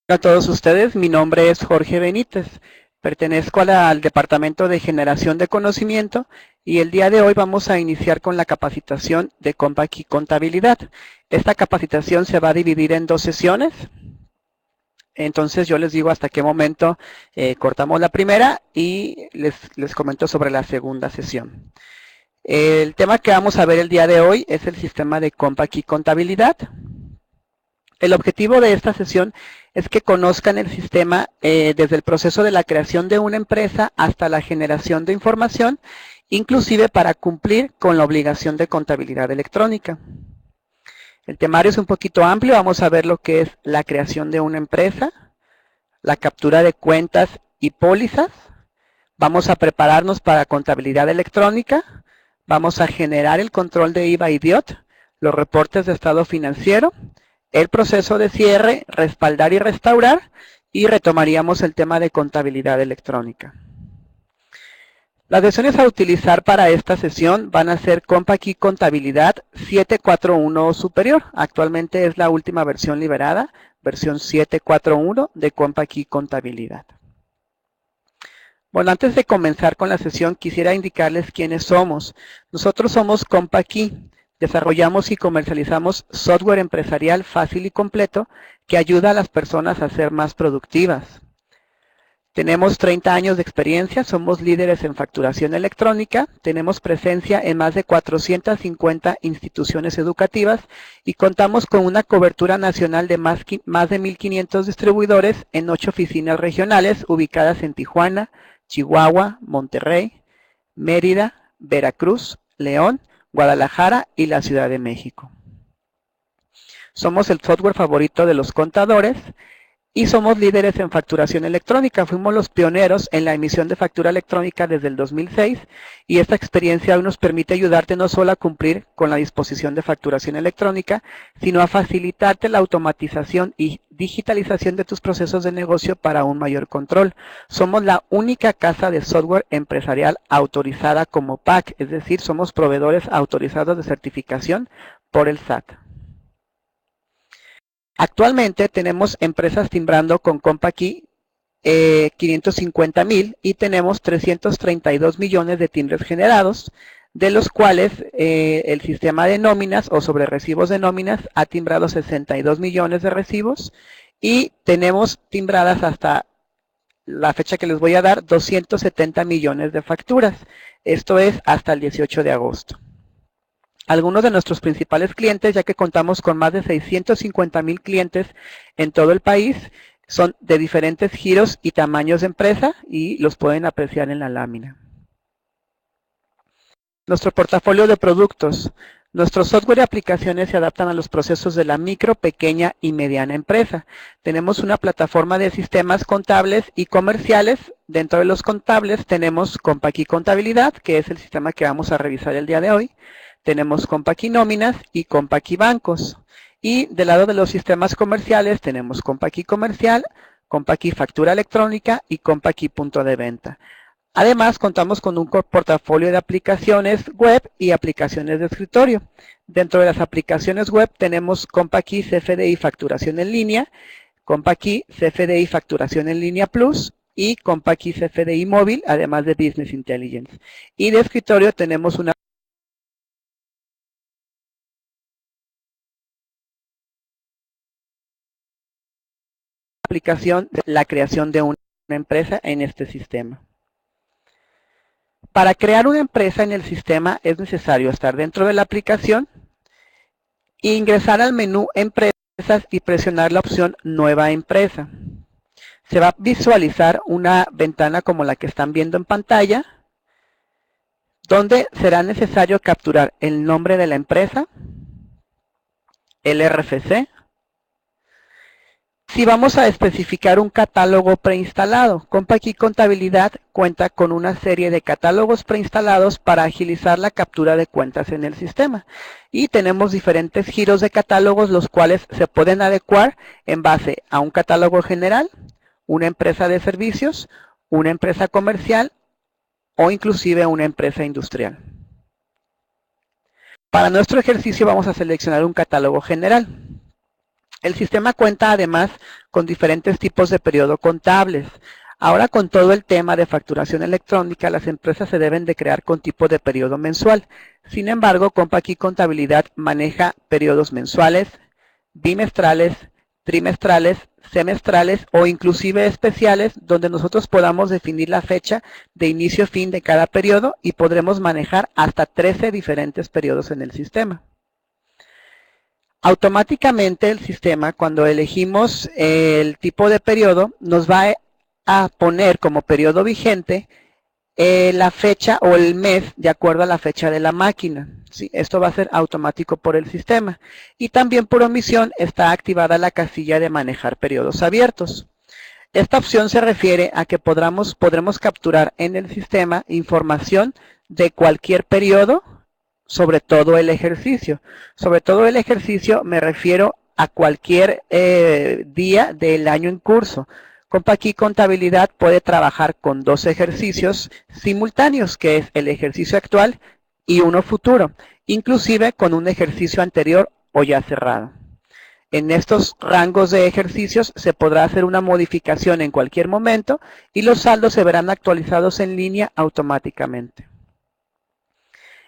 Hola a todos ustedes, mi nombre es Jorge Benítez, pertenezco al Departamento de Generación de Conocimiento y el día de hoy vamos a iniciar con la capacitación de Compact y Contabilidad. Esta capacitación se va a dividir en dos sesiones, entonces yo les digo hasta qué momento cortamos la primera y les comento sobre la segunda sesión. El tema que vamos a ver el día de hoy es el sistema de Compact y Contabilidad. El objetivo de esta sesión es que conozcan el sistema desde el proceso de la creación de una empresa hasta la generación de información, inclusive para cumplir con la obligación de contabilidad electrónica. El temario es un poquito amplio, vamos a ver lo que es la creación de una empresa, la captura de cuentas y pólizas, vamos a prepararnos para contabilidad electrónica, vamos a generar el control de IVA y DIOT, los reportes de estado financiero, el proceso de cierre, respaldar y restaurar, y retomaríamos el tema de contabilidad electrónica. Las versiones a utilizar para esta sesión van a ser Compact y Contabilidad 741 o superior. Actualmente es la última versión liberada, versión 741 de Compact y Contabilidad. Bueno, antes de comenzar con la sesión, quisiera indicarles quiénes somos. Nosotros somos Compact Key. Desarrollamos y comercializamos software empresarial fácil y completo que ayuda a las personas a ser más productivas. Tenemos 30 años de experiencia, somos líderes en facturación electrónica, tenemos presencia en más de 450 instituciones educativas y contamos con una cobertura nacional de más de 1,500 distribuidores en 8 oficinas regionales ubicadas en Tijuana, Chihuahua, Monterrey, Mérida, Veracruz, León, Guadalajara y la Ciudad de México. Somos el software favorito de los contadores y somos líderes en facturación electrónica. Fuimos los pioneros en la emisión de factura electrónica desde el 2006 y esta experiencia hoy nos permite ayudarte no solo a cumplir con la disposición de facturación electrónica, sino a facilitarte la automatización y digitalización de tus procesos de negocio para un mayor control. Somos la única casa de software empresarial autorizada como PAC, es decir, somos proveedores autorizados de certificación por el SAT. Actualmente tenemos empresas timbrando con Compact Key 550,000 y tenemos 332 millones de timbres generados, de los cuales el sistema de nóminas o sobre recibos de nóminas ha timbrado 62 millones de recibos y tenemos timbradas hasta la fecha que les voy a dar 270 millones de facturas. Esto es hasta el 18 de agosto. Algunos de nuestros principales clientes, ya que contamos con más de 650,000 clientes en todo el país, son de diferentes giros y tamaños de empresa y los pueden apreciar en la lámina. Nuestro portafolio de productos. Nuestros software y aplicaciones se adaptan a los procesos de la micro, pequeña y mediana empresa. Tenemos una plataforma de sistemas contables y comerciales. Dentro de los contables tenemos Compact Key Contabilidad, que es el sistema que vamos a revisar el día de hoy. Tenemos Compact Key Nóminas y Compact Key Bancos. Y del lado de los sistemas comerciales tenemos Compact Key Comercial, Compact Key Factura Electrónica y Compact Key Punto de Venta. Además, contamos con un portafolio de aplicaciones web y aplicaciones de escritorio. Dentro de las aplicaciones web tenemos Compact Key CFDI Facturación en Línea, Compact Key CFDI Facturación en Línea Plus y Compact Key CFDI Móvil, además de Business Intelligence. Y de escritorio tenemos una aplicación de la creación de una empresa en este sistema. Para crear una empresa en el sistema es necesario estar dentro de la aplicación, ingresar al menú Empresas y presionar la opción Nueva Empresa. Se va a visualizar una ventana como la que están viendo en pantalla, donde será necesario capturar el nombre de la empresa, el RFC. Si vamos a especificar un catálogo preinstalado, Compact Key Contabilidad cuenta con una serie de catálogos preinstalados para agilizar la captura de cuentas en el sistema. Y tenemos diferentes giros de catálogos, los cuales se pueden adecuar en base a un catálogo general, una empresa de servicios, una empresa comercial o inclusive una empresa industrial. Para nuestro ejercicio vamos a seleccionar un catálogo general. El sistema cuenta además con diferentes tipos de periodo contables. Ahora, con todo el tema de facturación electrónica, las empresas se deben de crear con tipo de periodo mensual. Sin embargo, COMPACI Contabilidad maneja periodos mensuales, bimestrales, trimestrales, semestrales o inclusive especiales, donde nosotros podamos definir la fecha de inicio y fin de cada periodo y podremos manejar hasta 13 diferentes periodos en el sistema. Automáticamente el sistema, cuando elegimos el tipo de periodo, nos va a poner como periodo vigente la fecha o el mes de acuerdo a la fecha de la máquina. ¿Sí? Esto va a ser automático por el sistema. Y también por omisión está activada la casilla de manejar periodos abiertos. Esta opción se refiere a que podremos capturar en el sistema información de cualquier periodo, sobre todo el ejercicio. Sobre todo el ejercicio me refiero a cualquier día del año en curso. COMPACI Contabilidad puede trabajar con 2 ejercicios simultáneos, que es el ejercicio actual y uno futuro, inclusive con un ejercicio anterior o ya cerrado. En estos rangos de ejercicios se podrá hacer una modificación en cualquier momento y los saldos se verán actualizados en línea automáticamente.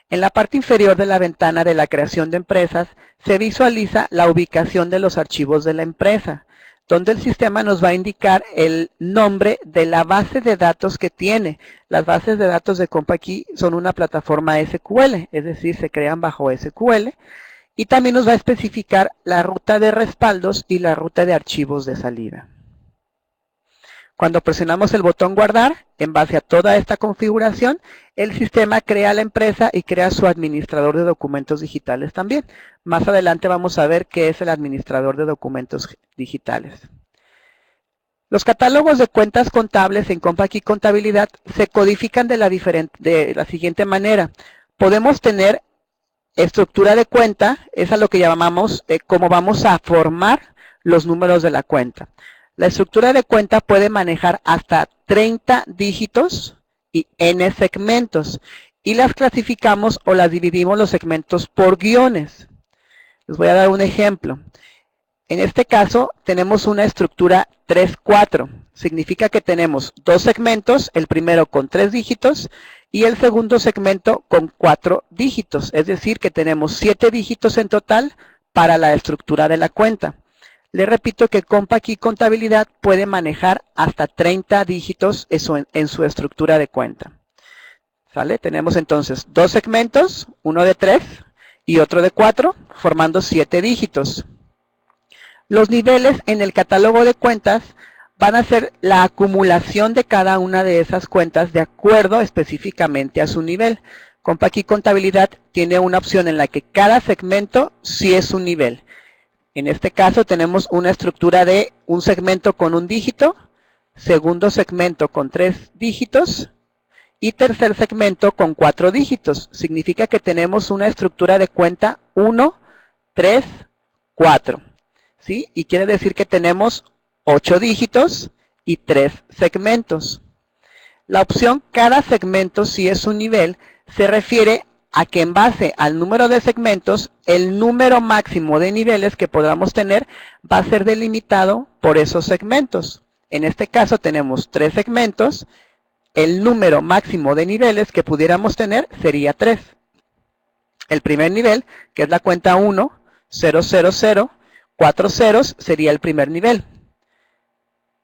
En la parte inferior de la ventana de la creación de empresas se visualiza la ubicación de los archivos de la empresa, donde el sistema nos va a indicar el nombre de la base de datos que tiene. Las bases de datos de COMPACI son una plataforma SQL, es decir, se crean bajo SQL, y también nos va a especificar la ruta de respaldos y la ruta de archivos de salida. Cuando presionamos el botón guardar, en base a toda esta configuración, el sistema crea la empresa y crea su administrador de documentos digitales también. Más adelante vamos a ver qué es el administrador de documentos digitales. Los catálogos de cuentas contables en COMPACI Contabilidad se codifican de la siguiente manera. Podemos tener estructura de cuenta, es a lo que llamamos cómo vamos a formar los números de la cuenta. La estructura de cuenta puede manejar hasta 30 dígitos y n segmentos. Y las clasificamos o las dividimos los segmentos por guiones. Les voy a dar un ejemplo. En este caso tenemos una estructura 3-4. Significa que tenemos 2 segmentos, el primero con 3 dígitos y el segundo segmento con 4 dígitos. Es decir, que tenemos 7 dígitos en total para la estructura de la cuenta. Le repito que COMPACI Contabilidad puede manejar hasta 30 dígitos en su estructura de cuenta. ¿Sale? Tenemos entonces 2 segmentos, uno de 3 y otro de 4, formando 7 dígitos. Los niveles en el catálogo de cuentas van a ser la acumulación de cada una de esas cuentas de acuerdo específicamente a su nivel. COMPACI Contabilidad tiene una opción en la que cada segmento sí es un nivel. En este caso tenemos una estructura de un segmento con un dígito, segundo segmento con 3 dígitos y tercer segmento con 4 dígitos. Significa que tenemos una estructura de cuenta 1, 3, 4. ¿Sí? Y quiere decir que tenemos 8 dígitos y 3 segmentos. La opción cada segmento si es un nivel se refiere a que en base al número de segmentos, el número máximo de niveles que podamos tener va a ser delimitado por esos segmentos. En este caso tenemos 3 segmentos, el número máximo de niveles que pudiéramos tener sería 3. El primer nivel, que es la cuenta 1, 0, 0, 0, 4 ceros, sería el primer nivel.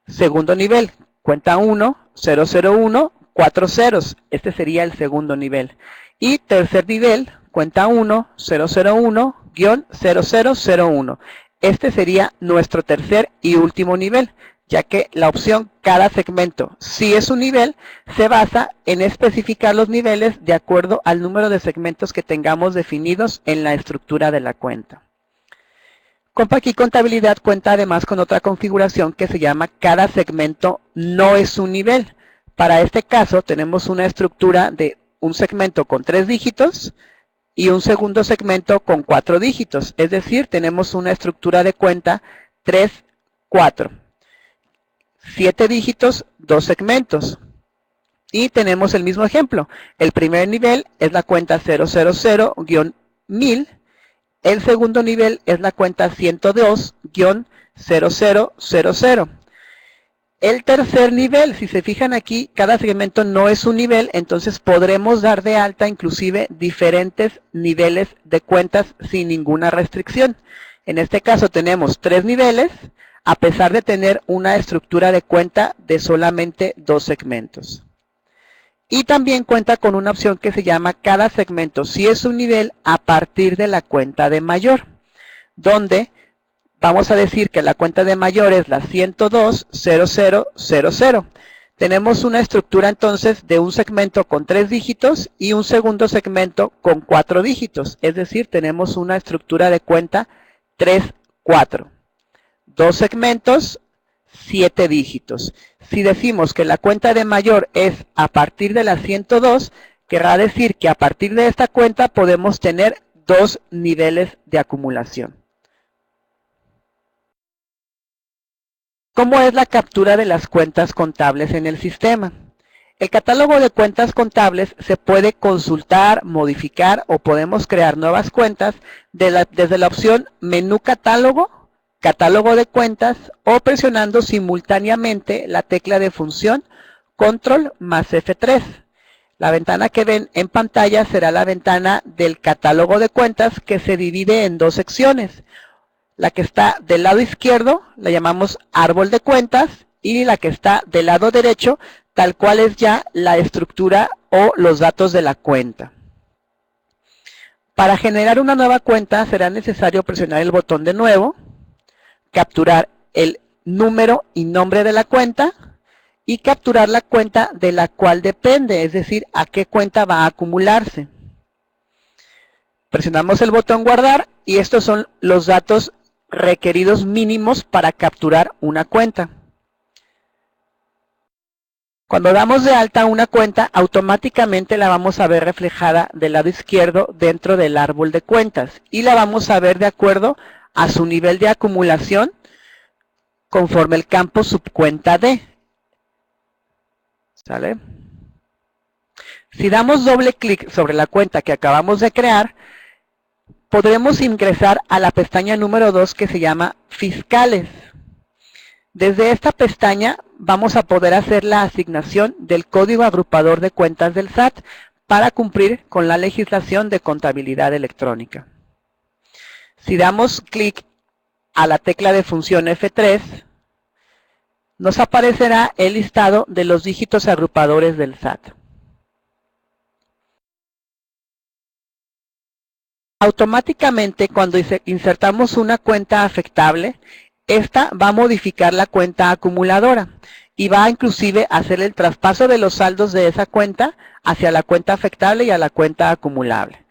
Segundo nivel, cuenta 1, 0, 0, 1, 4 ceros, este sería el segundo nivel. Y tercer nivel, cuenta 1, 0, 0, 1, guión 0, 0, 0, 1. Este sería nuestro tercer y último nivel, ya que la opción cada segmento, si es un nivel, se basa en especificar los niveles de acuerdo al número de segmentos que tengamos definidos en la estructura de la cuenta. COMPACI Contabilidad cuenta además con otra configuración que se llama cada segmento no es un nivel. Para este caso tenemos una estructura de un segmento con 3 dígitos y un segundo segmento con 4 dígitos. Es decir, tenemos una estructura de cuenta 3, 4. 7 dígitos, 2 segmentos. Y tenemos el mismo ejemplo. El primer nivel es la cuenta 000-1000. El segundo nivel es la cuenta 102-0000. El tercer nivel, si se fijan aquí, cada segmento no es un nivel, entonces podremos dar de alta inclusive diferentes niveles de cuentas sin ninguna restricción. En este caso tenemos 3 niveles, a pesar de tener una estructura de cuenta de solamente 2 segmentos. Y también cuenta con una opción que se llama cada segmento, si es un nivel, a partir de la cuenta de mayor, donde vamos a decir que la cuenta de mayor es la 102-0000. Tenemos una estructura entonces de un segmento con 3 dígitos y un segundo segmento con 4 dígitos. Es decir, tenemos una estructura de cuenta 3-4. 2 segmentos, 7 dígitos. Si decimos que la cuenta de mayor es a partir de la 102, querrá decir que a partir de esta cuenta podemos tener 2 niveles de acumulación. ¿Cómo es la captura de las cuentas contables en el sistema? El catálogo de cuentas contables se puede consultar, modificar o podemos crear nuevas cuentas desde la opción Menú Catálogo, Catálogo de cuentas o presionando simultáneamente la tecla de función Control más F3. La ventana que ven en pantalla será la ventana del catálogo de cuentas que se divide en 2 secciones. La que está del lado izquierdo la llamamos árbol de cuentas y la que está del lado derecho tal cual es ya la estructura o los datos de la cuenta. Para generar una nueva cuenta será necesario presionar el botón de nuevo, capturar el número y nombre de la cuenta y capturar la cuenta de la cual depende, es decir, a qué cuenta va a acumularse. Presionamos el botón guardar y estos son los datos requeridos mínimos para capturar una cuenta. Cuando damos de alta una cuenta, automáticamente la vamos a ver reflejada del lado izquierdo dentro del árbol de cuentas y la vamos a ver de acuerdo a su nivel de acumulación conforme el campo subcuenta D. ¿Sale? Si damos doble clic sobre la cuenta que acabamos de crear, podremos ingresar a la pestaña número 2 que se llama Fiscales. Desde esta pestaña vamos a poder hacer la asignación del código agrupador de cuentas del SAT para cumplir con la legislación de contabilidad electrónica. Si damos clic a la tecla de función F3, nos aparecerá el listado de los dígitos agrupadores del SAT. Automáticamente, cuando insertamos una cuenta afectable, esta va a modificar la cuenta acumuladora y va a inclusive hacer el traspaso de los saldos de esa cuenta hacia la cuenta afectable y a la cuenta acumulable.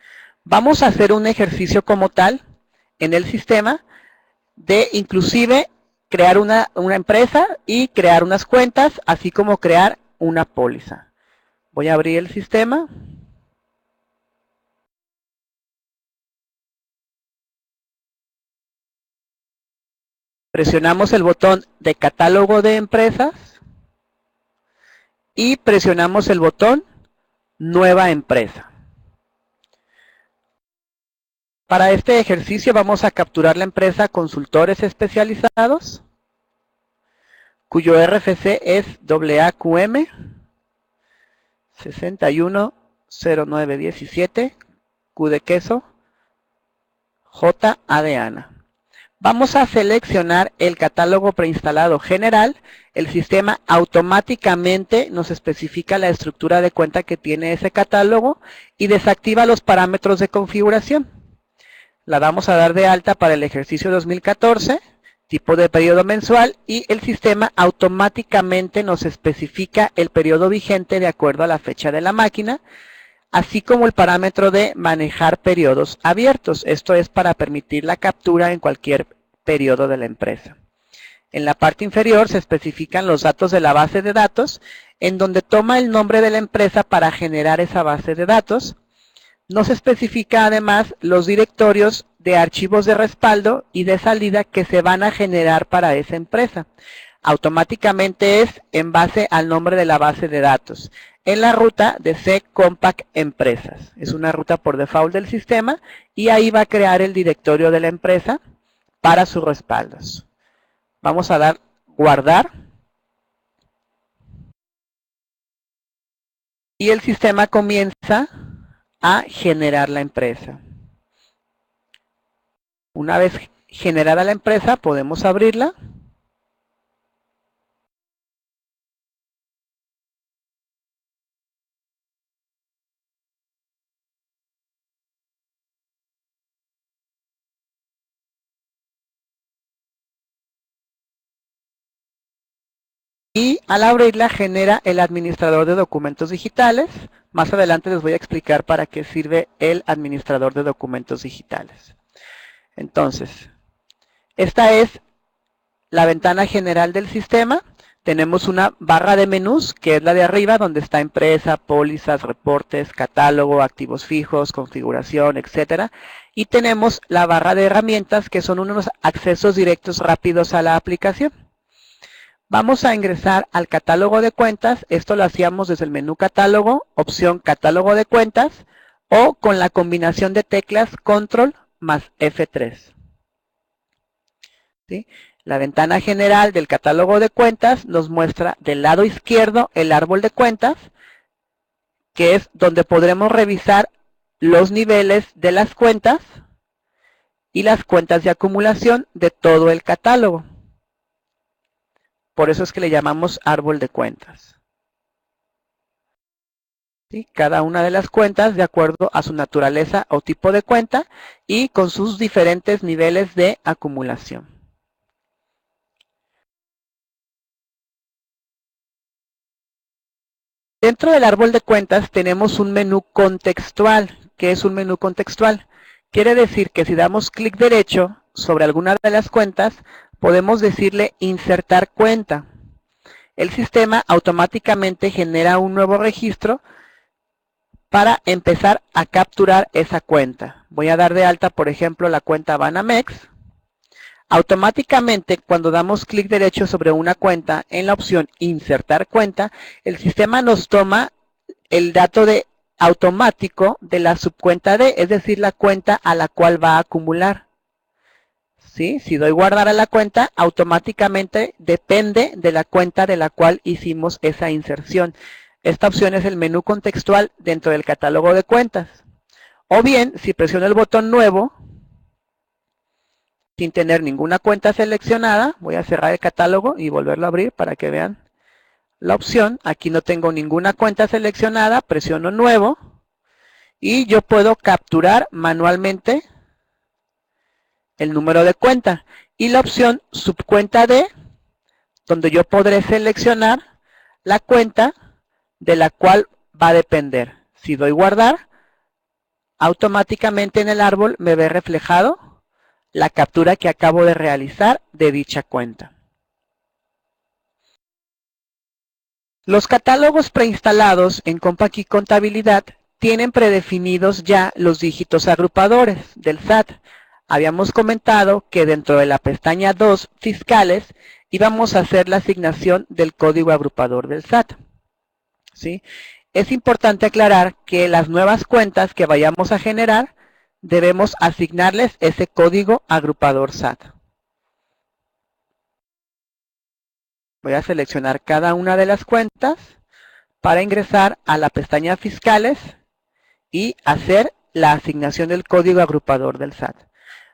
Vamos a hacer un ejercicio como tal en el sistema de inclusive crear una empresa y crear unas cuentas, así como crear una póliza. Voy a abrir el sistema. Presionamos el botón de catálogo de empresas y presionamos el botón nueva empresa. Para este ejercicio vamos a capturar la empresa Consultores Especializados, cuyo RFC es AAQM 610917, Q de queso, J de Ana. Vamos a seleccionar el catálogo preinstalado general. El sistema automáticamente nos especifica la estructura de cuenta que tiene ese catálogo y desactiva los parámetros de configuración. La vamos a dar de alta para el ejercicio 2014, tipo de periodo mensual, y el sistema automáticamente nos especifica el periodo vigente de acuerdo a la fecha de la máquina, así como el parámetro de manejar periodos abiertos. Esto es para permitir la captura en cualquier periodo de la empresa. En la parte inferior se especifican los datos de la base de datos, en donde toma el nombre de la empresa para generar esa base de datos. Nos especifica además los directorios de archivos de respaldo y de salida que se van a generar para esa empresa. automáticamente es en base al nombre de la base de datos, en la ruta de C Compact Empresas. Es una ruta por default del sistema y ahí va a crear el directorio de la empresa para sus respaldos. Vamos a dar guardar y el sistema comienza a generar la empresa. Una vez generada la empresa, podemos abrirla. Y al abrirla genera el administrador de documentos digitales. Más adelante les voy a explicar para qué sirve el administrador de documentos digitales. Entonces, esta es la ventana general del sistema. Tenemos una barra de menús, que es la de arriba, donde está empresa, pólizas, reportes, catálogo, activos fijos, configuración, etcétera. Y tenemos la barra de herramientas, que son unos accesos directos rápidos a la aplicación. Vamos a ingresar al catálogo de cuentas. Esto lo hacíamos desde el menú catálogo, opción catálogo de cuentas, o con la combinación de teclas control más F3. ¿Sí? La ventana general del catálogo de cuentas nos muestra del lado izquierdo el árbol de cuentas, que es donde podremos revisar los niveles de las cuentas y las cuentas de acumulación de todo el catálogo. Por eso es que le llamamos árbol de cuentas. ¿Sí? Cada una de las cuentas de acuerdo a su naturaleza o tipo de cuenta y con sus diferentes niveles de acumulación. Dentro del árbol de cuentas tenemos un menú contextual. ¿Qué es un menú contextual? Quiere decir que si damos clic derecho sobre alguna de las cuentas, podemos decirle insertar cuenta. El sistema automáticamente genera un nuevo registro para empezar a capturar esa cuenta. Voy a dar de alta, por ejemplo, la cuenta Banamex. Automáticamente, cuando damos clic derecho sobre una cuenta, en la opción insertar cuenta, el sistema nos toma el dato de automático de la subcuenta D, es decir, la cuenta a la cual va a acumular. ¿Sí? Si doy guardar a la cuenta, automáticamente depende de la cuenta de la cual hicimos esa inserción. Esta opción es el menú contextual dentro del catálogo de cuentas. O bien, si presiono el botón nuevo, sin tener ninguna cuenta seleccionada, voy a cerrar el catálogo y volverlo a abrir para que vean la opción. Aquí no tengo ninguna cuenta seleccionada, presiono nuevo y yo puedo capturar manualmente el número de cuenta y la opción subcuenta D, donde yo podré seleccionar la cuenta de la cual va a depender. Si doy guardar, automáticamente en el árbol me ve reflejado la captura que acabo de realizar de dicha cuenta. Los catálogos preinstalados en Compact Key Contabilidad tienen predefinidos ya los dígitos agrupadores del SAT. Habíamos comentado que dentro de la pestaña 2, fiscales, íbamos a hacer la asignación del código agrupador del SAT. ¿Sí? Es importante aclarar que las nuevas cuentas que vayamos a generar, debemos asignarles ese código agrupador SAT. Voy a seleccionar cada una de las cuentas para ingresar a la pestaña fiscales y hacer la asignación del código agrupador del SAT.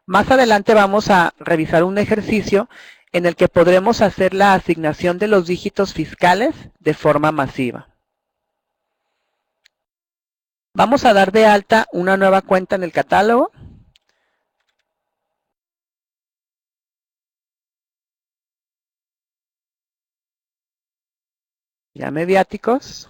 Más adelante vamos a revisar un ejercicio en el que podremos hacer la asignación de los dígitos fiscales de forma masiva. Vamos a dar de alta una nueva cuenta en el catálogo. Ya mediáticos.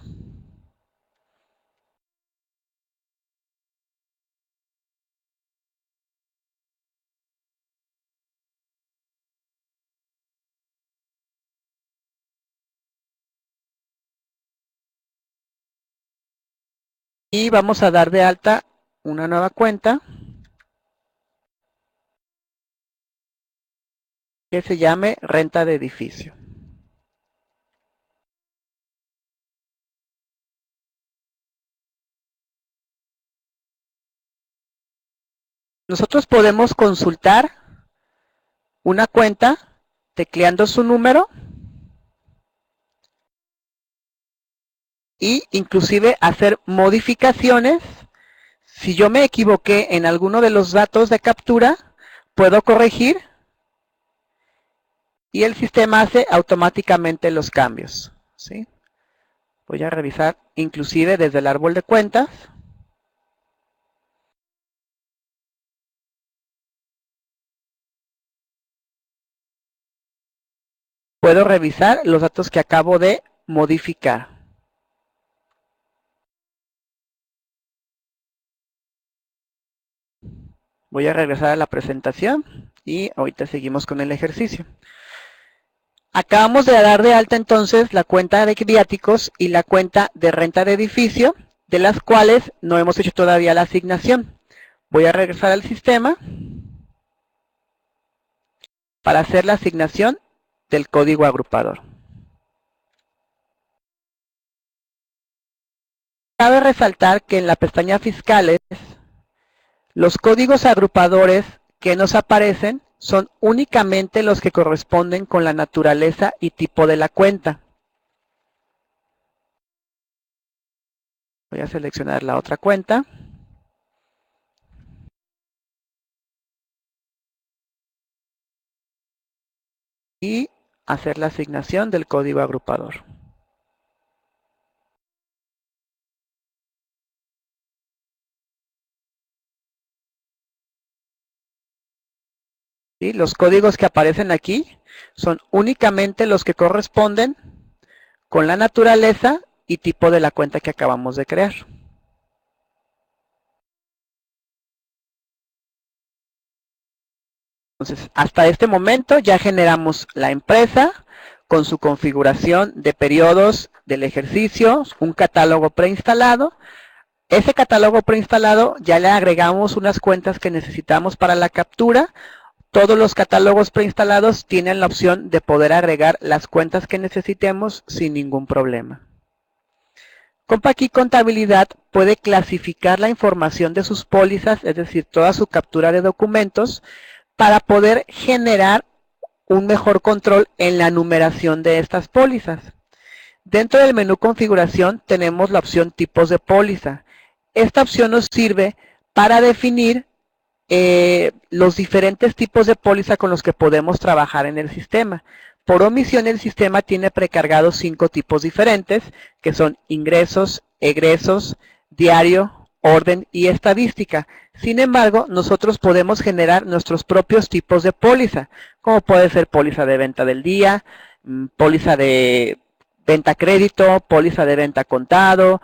Y vamos a dar de alta una nueva cuenta que se llame renta de edificio. nosotros podemos consultar una cuenta tecleando su número y inclusive hacer modificaciones. Si yo me equivoqué en alguno de los datos de captura, puedo corregir y el sistema hace automáticamente los cambios, ¿sí? Voy a revisar inclusive desde el árbol de cuentas. Puedo revisar los datos que acabo de modificar. Voy a regresar a la presentación y ahorita seguimos con el ejercicio. Acabamos de dar de alta entonces la cuenta de viáticos y la cuenta de renta de edificio, de las cuales no hemos hecho todavía la asignación. Voy a regresar al sistema para hacer la asignación del código agrupador. Cabe resaltar que en la pestaña Fiscales, los códigos agrupadores que nos aparecen son únicamente los que corresponden con la naturaleza y tipo de la cuenta. Voy a seleccionar la otra cuenta. Y hacer la asignación del código agrupador. ¿Sí? Los códigos que aparecen aquí son únicamente los que corresponden con la naturaleza y tipo de la cuenta que acabamos de crear. Entonces, hasta este momento ya generamos la empresa con su configuración de periodos del ejercicio, un catálogo preinstalado. Ese catálogo preinstalado ya le agregamos unas cuentas que necesitamos para la captura. Todos los catálogos preinstalados tienen la opción de poder agregar las cuentas que necesitemos sin ningún problema. CompAQ Contabilidad puede clasificar la información de sus pólizas, es decir, toda su captura de documentos, para poder generar un mejor control en la numeración de estas pólizas. Dentro del menú configuración tenemos la opción tipos de póliza. Esta opción nos sirve para definir los diferentes tipos de póliza con los que podemos trabajar en el sistema. Por omisión, el sistema tiene precargados 5 tipos diferentes, que son ingresos, egresos, diario, orden y estadística. Sin embargo, nosotros podemos generar nuestros propios tipos de póliza, como puede ser póliza de venta del día, póliza de venta crédito, póliza de venta contado,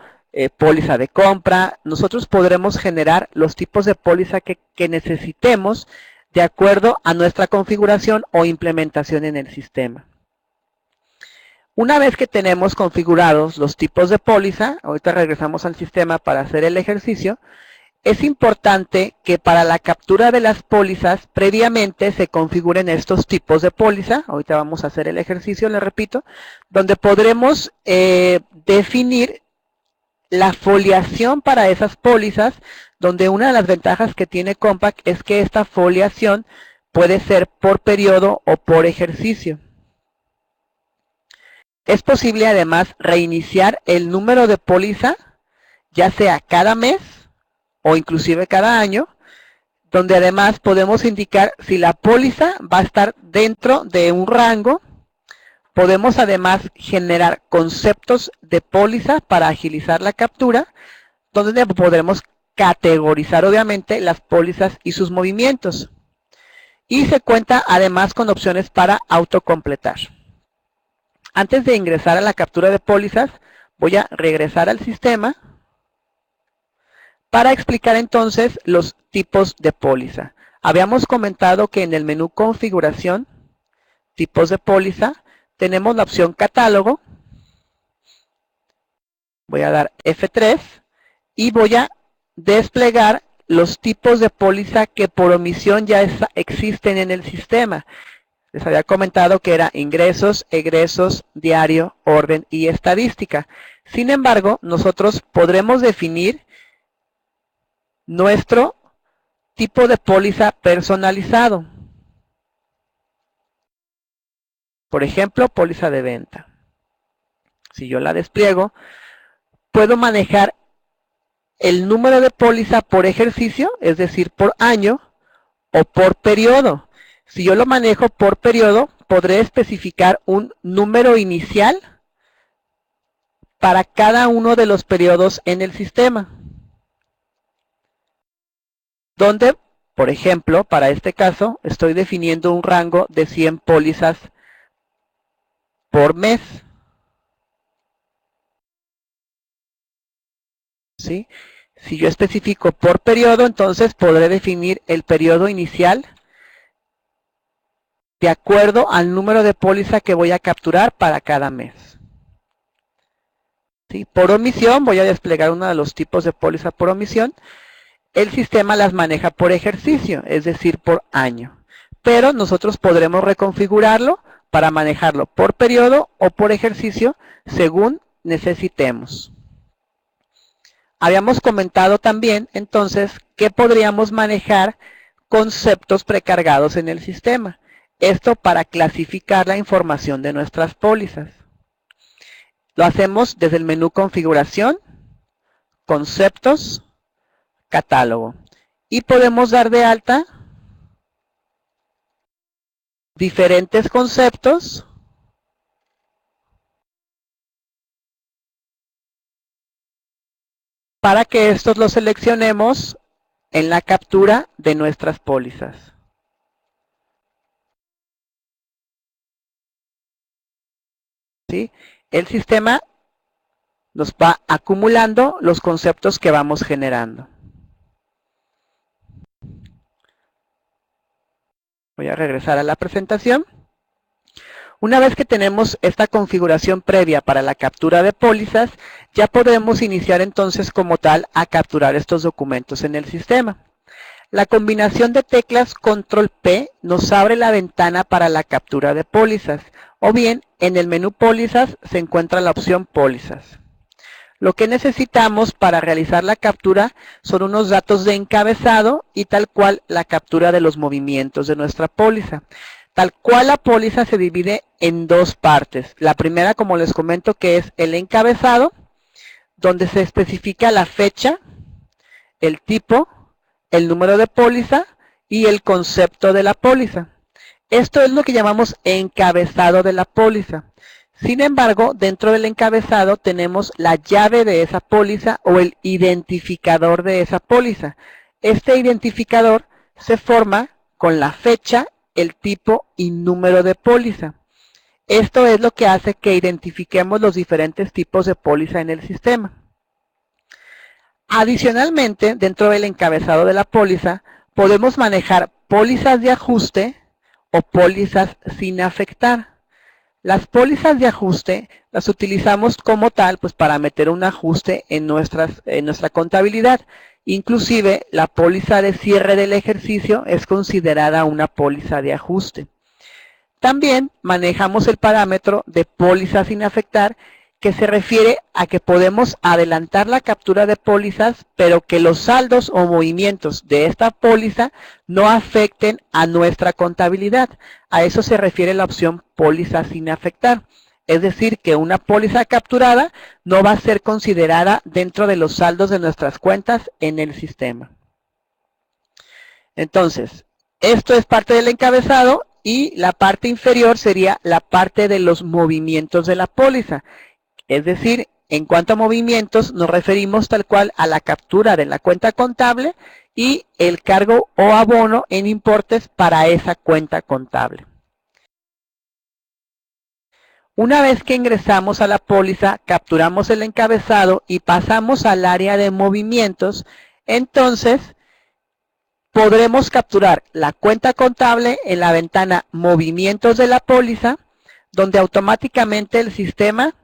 póliza de compra. Nosotros podremos generar los tipos de póliza que necesitemos de acuerdo a nuestra configuración o implementación en el sistema. Una vez que tenemos configurados los tipos de póliza, ahorita regresamos al sistema para hacer el ejercicio, es importante que para la captura de las pólizas previamente se configuren estos tipos de póliza. Ahorita vamos a hacer el ejercicio, le repito, donde podremos definir la foliación para esas pólizas, donde una de las ventajas que tiene CompAQ es que esta foliación puede ser por periodo o por ejercicio. Es posible además reiniciar el número de póliza, ya sea cada mes o inclusive cada año, donde además podemos indicar si la póliza va a estar dentro de un rango. Podemos además generar conceptos de póliza para agilizar la captura, donde podremos categorizar obviamente las pólizas y sus movimientos. Y se cuenta además con opciones para autocompletar. Antes de ingresar a la captura de pólizas, voy a regresar al sistema para explicar entonces los tipos de póliza. Habíamos comentado que en el menú configuración, tipos de póliza, tenemos la opción catálogo. Voy a dar F3 y voy a desplegar los tipos de póliza que por omisión ya existen en el sistema. Les había comentado que era ingresos, egresos, diario, orden y estadística. Sin embargo, nosotros podremos definir nuestro tipo de póliza personalizado. Por ejemplo, póliza de venta. Si yo la despliego, puedo manejar el número de póliza por ejercicio, es decir, por año, o por periodo. Si yo lo manejo por periodo, podré especificar un número inicial para cada uno de los periodos en el sistema. Donde, por ejemplo, para este caso, estoy definiendo un rango de 100 pólizas por mes. ¿Sí? Si yo especifico por periodo, entonces podré definir el periodo inicial de acuerdo al número de póliza que voy a capturar para cada mes. ¿Sí? Por omisión, voy a desplegar uno de los tipos de póliza por omisión. El sistema las maneja por ejercicio, es decir, por año. Pero nosotros podremos reconfigurarlo para manejarlo por periodo o por ejercicio según necesitemos. Habíamos comentado también, entonces, que podríamos manejar conceptos precargados en el sistema. Esto para clasificar la información de nuestras pólizas. Lo hacemos desde el menú Configuración, Conceptos, Catálogo. Y podemos dar de alta diferentes conceptos para que estos los seleccionemos en la captura de nuestras pólizas. ¿Sí? El sistema nos va acumulando los conceptos que vamos generando. Voy a regresar a la presentación. Una vez que tenemos esta configuración previa para la captura de pólizas, ya podemos iniciar entonces como tal a capturar estos documentos en el sistema. La combinación de teclas Control P nos abre la ventana para la captura de pólizas, o bien en el menú Pólizas se encuentra la opción Pólizas. Lo que necesitamos para realizar la captura son unos datos de encabezado y tal cual la captura de los movimientos de nuestra póliza. Tal cual la póliza se divide en dos partes. La primera, como les comento, que es el encabezado, donde se especifica la fecha, el tipo, el número de póliza y el concepto de la póliza. Esto es lo que llamamos encabezado de la póliza. Sin embargo, dentro del encabezado tenemos la llave de esa póliza o el identificador de esa póliza. Este identificador se forma con la fecha, el tipo y número de póliza. Esto es lo que hace que identifiquemos los diferentes tipos de póliza en el sistema. Adicionalmente, dentro del encabezado de la póliza, podemos manejar pólizas de ajuste o pólizas sin afectar. Las pólizas de ajuste las utilizamos como tal pues para meter un ajuste en nuestra contabilidad. Inclusive la póliza de cierre del ejercicio es considerada una póliza de ajuste. También manejamos el parámetro de póliza sin afectar, que se refiere a que podemos adelantar la captura de pólizas, pero que los saldos o movimientos de esta póliza no afecten a nuestra contabilidad. A eso se refiere la opción póliza sin afectar. Es decir, que una póliza capturada no va a ser considerada dentro de los saldos de nuestras cuentas en el sistema. Entonces, esto es parte del encabezado y la parte inferior sería la parte de los movimientos de la póliza. Es decir, en cuanto a movimientos, nos referimos tal cual a la captura de la cuenta contable y el cargo o abono en importes para esa cuenta contable. Una vez que ingresamos a la póliza, capturamos el encabezado y pasamos al área de movimientos, entonces podremos capturar la cuenta contable en la ventana Movimientos de la póliza, donde automáticamente el sistema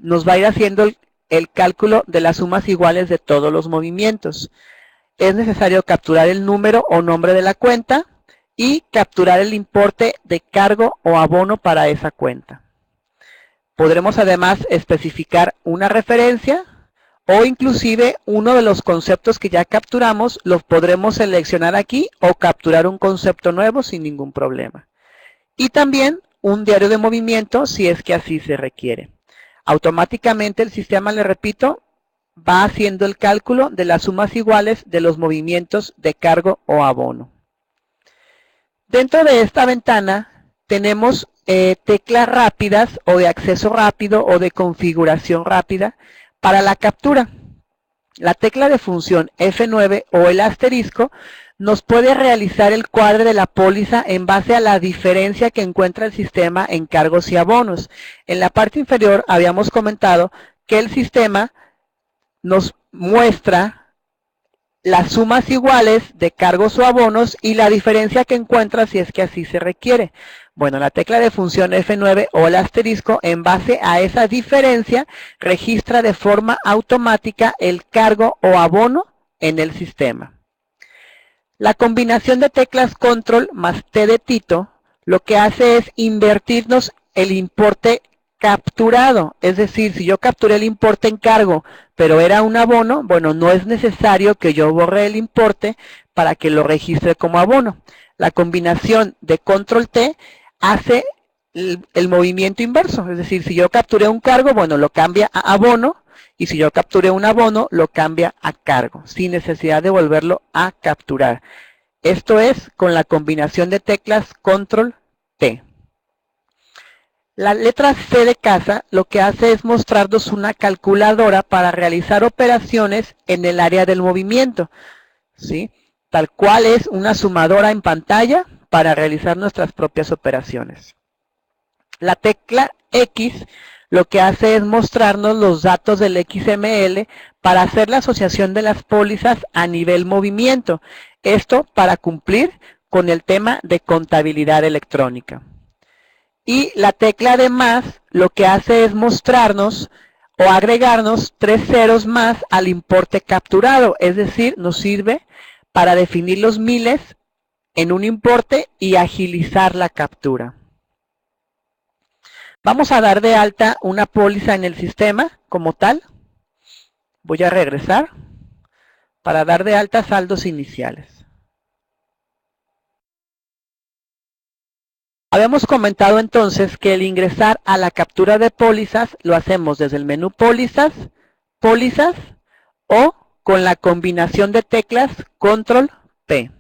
nos va a ir haciendo el cálculo de las sumas iguales de todos los movimientos. Es necesario capturar el número o nombre de la cuenta y capturar el importe de cargo o abono para esa cuenta. Podremos además especificar una referencia o inclusive uno de los conceptos que ya capturamos los podremos seleccionar aquí o capturar un concepto nuevo sin ningún problema. Y también un diario de movimiento si es que así se requiere. Automáticamente el sistema, le repito, va haciendo el cálculo de las sumas iguales de los movimientos de cargo o abono. Dentro de esta ventana tenemos teclas rápidas o de acceso rápido o de configuración rápida para la captura. La tecla de función F9 o el asterisco nos puede realizar el cuadre de la póliza en base a la diferencia que encuentra el sistema en cargos y abonos. En la parte inferior habíamos comentado que el sistema nos muestra las sumas iguales de cargos o abonos y la diferencia que encuentra si es que así se requiere. Bueno, la tecla de función F9 o el asterisco, en base a esa diferencia, registra de forma automática el cargo o abono en el sistema. La combinación de teclas control más T de Tito lo que hace es invertirnos el importe capturado. Es decir, si yo capturé el importe en cargo, pero era un abono, bueno, no es necesario que yo borre el importe para que lo registre como abono. La combinación de control T hace el movimiento inverso. Es decir, si yo capturé un cargo, bueno, lo cambia a abono. Y si yo capturé un abono, lo cambia a cargo, sin necesidad de volverlo a capturar. Esto es con la combinación de teclas control T. La letra C de casa lo que hace es mostrarnos una calculadora para realizar operaciones en el área del movimiento, ¿sí? Tal cual es una sumadora en pantalla para realizar nuestras propias operaciones. La tecla X lo que hace es mostrarnos los datos del XML para hacer la asociación de las pólizas a nivel movimiento. Esto para cumplir con el tema de contabilidad electrónica. Y la tecla de más lo que hace es mostrarnos o agregarnos 3 ceros más al importe capturado. Es decir, nos sirve para definir los miles en un importe y agilizar la captura. Vamos a dar de alta una póliza en el sistema como tal. Voy a regresar para dar de alta saldos iniciales. Habíamos comentado entonces que el ingresar a la captura de pólizas lo hacemos desde el menú pólizas, pólizas o con la combinación de teclas control P.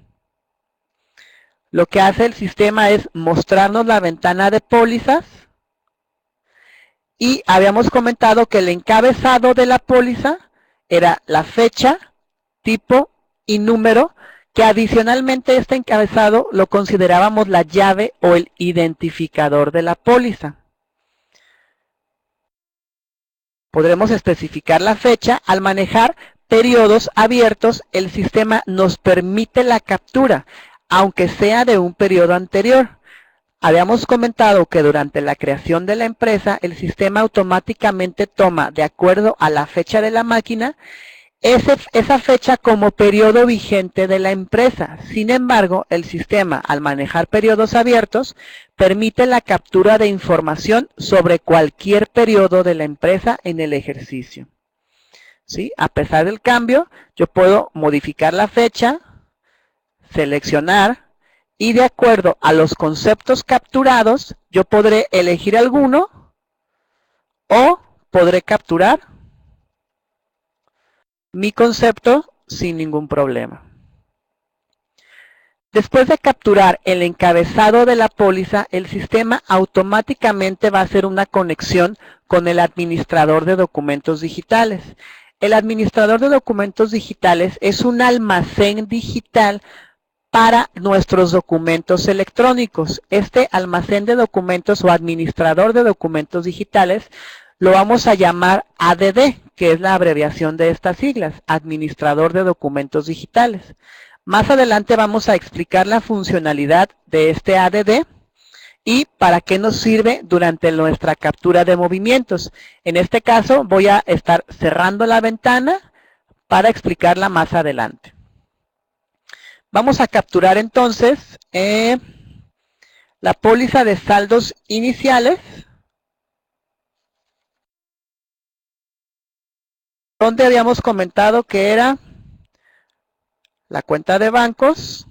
Lo que hace el sistema es mostrarnos la ventana de pólizas. Y habíamos comentado que el encabezado de la póliza era la fecha, tipo y número, que adicionalmente este encabezado lo considerábamos la llave o el identificador de la póliza. Podremos especificar la fecha. Al manejar periodos abiertos, el sistema nos permite la captura, aunque sea de un periodo anterior. Habíamos comentado que durante la creación de la empresa, el sistema automáticamente toma, de acuerdo a la fecha de la máquina, esa fecha como periodo vigente de la empresa. Sin embargo, el sistema, al manejar periodos abiertos, permite la captura de información sobre cualquier periodo de la empresa en el ejercicio. ¿Sí? A pesar del cambio, yo puedo modificar la fecha, seleccionar, y de acuerdo a los conceptos capturados, yo podré elegir alguno o podré capturar mi concepto sin ningún problema. Después de capturar el encabezado de la póliza, el sistema automáticamente va a hacer una conexión con el administrador de documentos digitales. El administrador de documentos digitales es un almacén digital para nuestros documentos electrónicos. Este almacén de documentos o administrador de documentos digitales lo vamos a llamar ADD, que es la abreviación de estas siglas, administrador de documentos digitales. Más adelante vamos a explicar la funcionalidad de este ADD y para qué nos sirve durante nuestra captura de movimientos. En este caso voy a estar cerrando la ventana para explicarla más adelante. Vamos a capturar entonces la póliza de saldos iniciales. donde habíamos comentado que era la cuenta de bancos.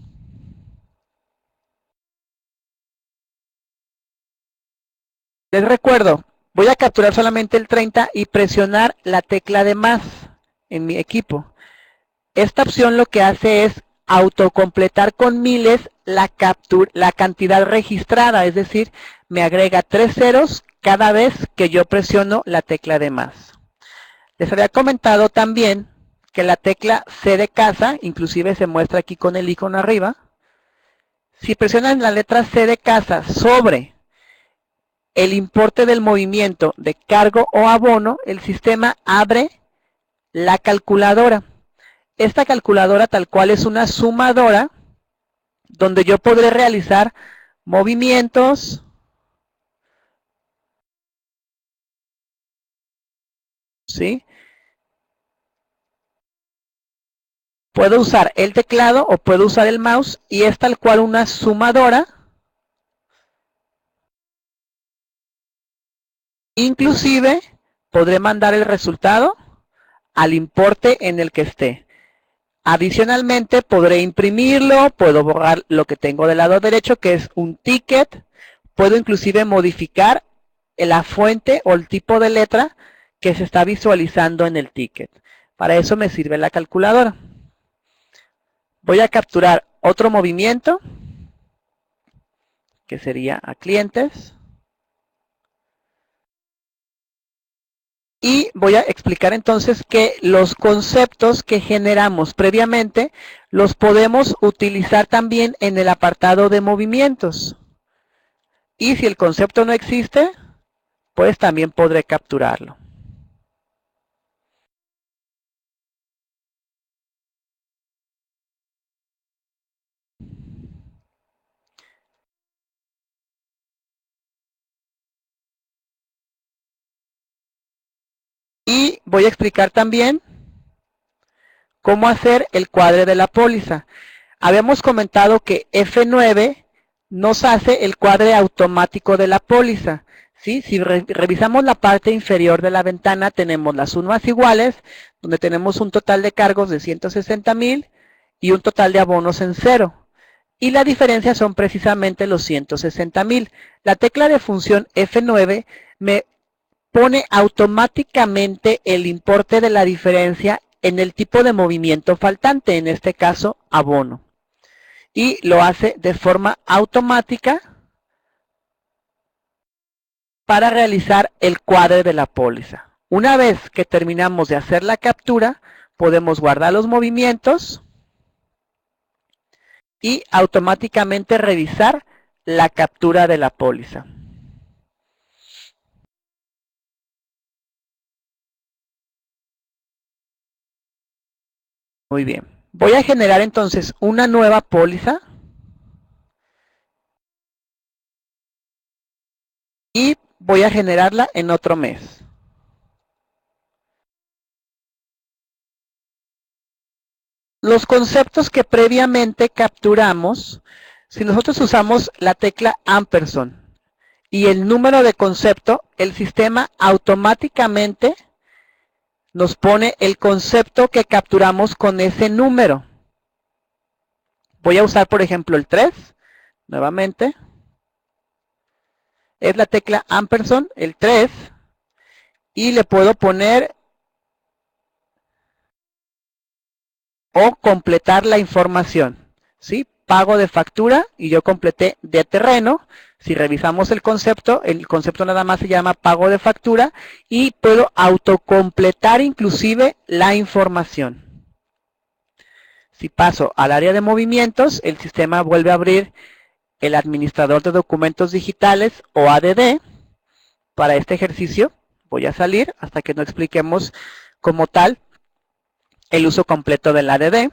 Les recuerdo, voy a capturar solamente el 30 y presionar la tecla de más en mi equipo. Esta opción lo que hace es autocompletar con miles la cantidad registrada, es decir, me agrega 3 ceros cada vez que yo presiono la tecla de más. Les había comentado también que la tecla C de casa, inclusive se muestra aquí con el icono arriba, si presionan la letra C de casa sobre el importe del movimiento de cargo o abono, el sistema abre la calculadora. Esta calculadora tal cual es una sumadora donde yo podré realizar movimientos, ¿sí? Puedo usar el teclado o puedo usar el mouse y es tal cual una sumadora. Inclusive podré mandar el resultado al importe en el que esté. Adicionalmente podré imprimirlo, puedo borrar lo que tengo del lado derecho que es un ticket, puedo inclusive modificar la fuente o el tipo de letra que se está visualizando en el ticket. Para eso me sirve la calculadora. Voy a capturar otro movimiento que sería a clientes. Y voy a explicar entonces que los conceptos que generamos previamente los podemos utilizar también en el apartado de movimientos. Y si el concepto no existe, pues también podré capturarlo. Y voy a explicar también cómo hacer el cuadre de la póliza. Habíamos comentado que F9 nos hace el cuadre automático de la póliza. ¿Sí? Si revisamos la parte inferior de la ventana, tenemos las sumas iguales, donde tenemos un total de cargos de 160,000 y un total de abonos en cero. Y la diferencia son precisamente los 160,000. La tecla de función F9 me pone automáticamente el importe de la diferencia en el tipo de movimiento faltante, en este caso abono. Y lo hace de forma automática para realizar el cuadre de la póliza. Una vez que terminamos de hacer la captura, podemos guardar los movimientos y automáticamente revisar la captura de la póliza. Muy bien. Voy a generar entonces una nueva póliza y voy a generarla en otro mes. Los conceptos que previamente capturamos, si nosotros usamos la tecla ampersand y el número de concepto, el sistema automáticamente nos pone el concepto que capturamos con ese número. Voy a usar, por ejemplo, el 3, nuevamente. Es la tecla ampersand, el 3, y le puedo poner o completar la información, ¿sí? Pago de factura y yo completé de terreno. Si revisamos el concepto nada más se llama pago de factura y puedo autocompletar inclusive la información. Si paso al área de movimientos, el sistema vuelve a abrir el administrador de documentos digitales o ADD. Para este ejercicio voy a salir hasta que no expliquemos como tal el uso completo del ADD.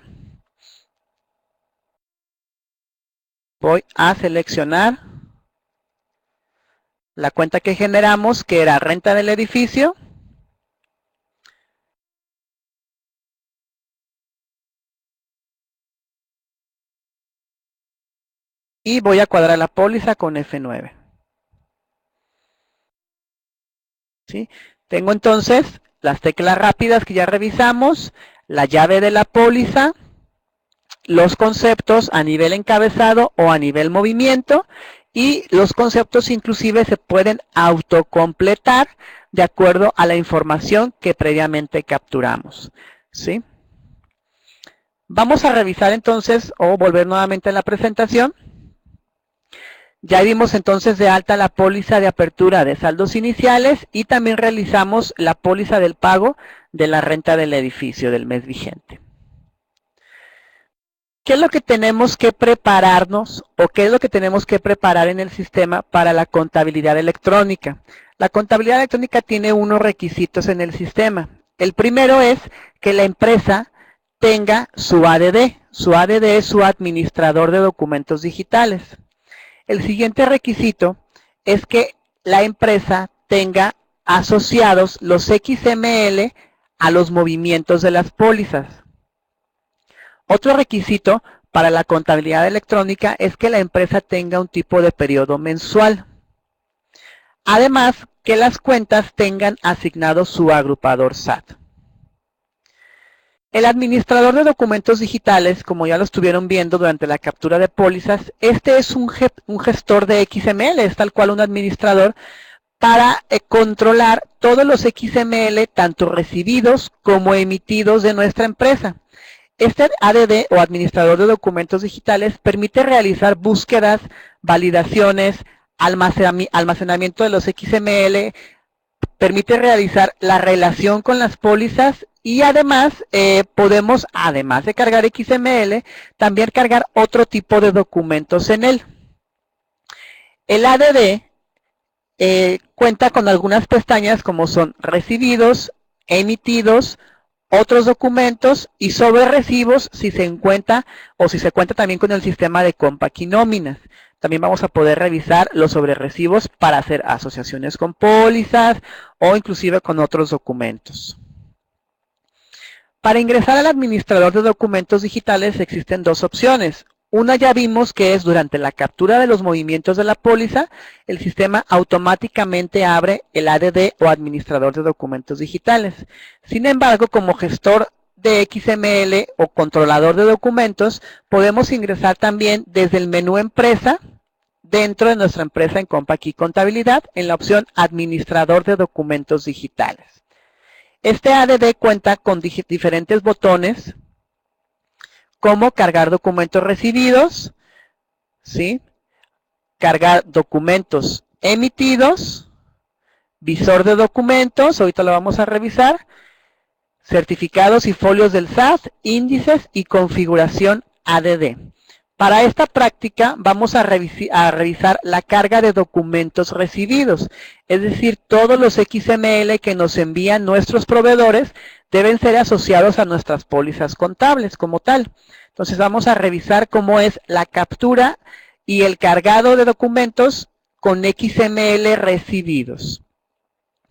Voy a seleccionar la cuenta que generamos, que era renta del edificio. Y voy a cuadrar la póliza con F9. ¿Sí? Tengo entonces las teclas rápidas que ya revisamos, la llave de la póliza, los conceptos a nivel encabezado o a nivel movimiento, y los conceptos inclusive se pueden autocompletar de acuerdo a la información que previamente capturamos, ¿sí? Vamos a revisar entonces o volver nuevamente a la presentación. Ya dimos entonces de alta la póliza de apertura de saldos iniciales y también realizamos la póliza del pago de la renta del edificio del mes vigente. ¿Qué es lo que tenemos que prepararnos o qué es lo que tenemos que preparar en el sistema para la contabilidad electrónica? La contabilidad electrónica tiene unos requisitos en el sistema. El primero es que la empresa tenga su ADD. Su ADD es su administrador de documentos digitales. El siguiente requisito es que la empresa tenga asociados los XML a los movimientos de las pólizas. Otro requisito para la contabilidad electrónica es que la empresa tenga un tipo de periodo mensual. Además, que las cuentas tengan asignado su agrupador SAT. El administrador de documentos digitales, como ya lo estuvieron viendo durante la captura de pólizas, este es un gestor de XML, es tal cual un administrador para controlar todos los XML, tanto recibidos como emitidos de nuestra empresa. Este ADD o administrador de documentos digitales permite realizar búsquedas, validaciones, almacenamiento de los XML, permite realizar la relación con las pólizas y además podemos, además de cargar XML, también cargar otro tipo de documentos en él. El ADD cuenta con algunas pestañas como son recibidos, emitidos, otros documentos y sobre recibos si se encuentra o si se cuenta también con el sistema de Compact y nóminas. También vamos a poder revisar los sobre recibos para hacer asociaciones con pólizas o inclusive con otros documentos. Para ingresar al administrador de documentos digitales existen dos opciones. Una ya vimos que es durante la captura de los movimientos de la póliza, el sistema automáticamente abre el ADD o administrador de documentos digitales. Sin embargo, como gestor de XML o controlador de documentos, podemos ingresar también desde el menú Empresa, dentro de nuestra empresa en Compact y Contabilidad, en la opción Administrador de documentos digitales. Este ADD cuenta con diferentes botones, como cargar documentos recibidos, ¿sí? Cargar documentos emitidos, visor de documentos, ahorita lo vamos a revisar, certificados y folios del SAT, índices y configuración ADD. Para esta práctica vamos a revisar la carga de documentos recibidos, es decir, todos los XML que nos envían nuestros proveedores deben ser asociados a nuestras pólizas contables como tal. Entonces vamos a revisar cómo es la captura y el cargado de documentos con XML recibidos.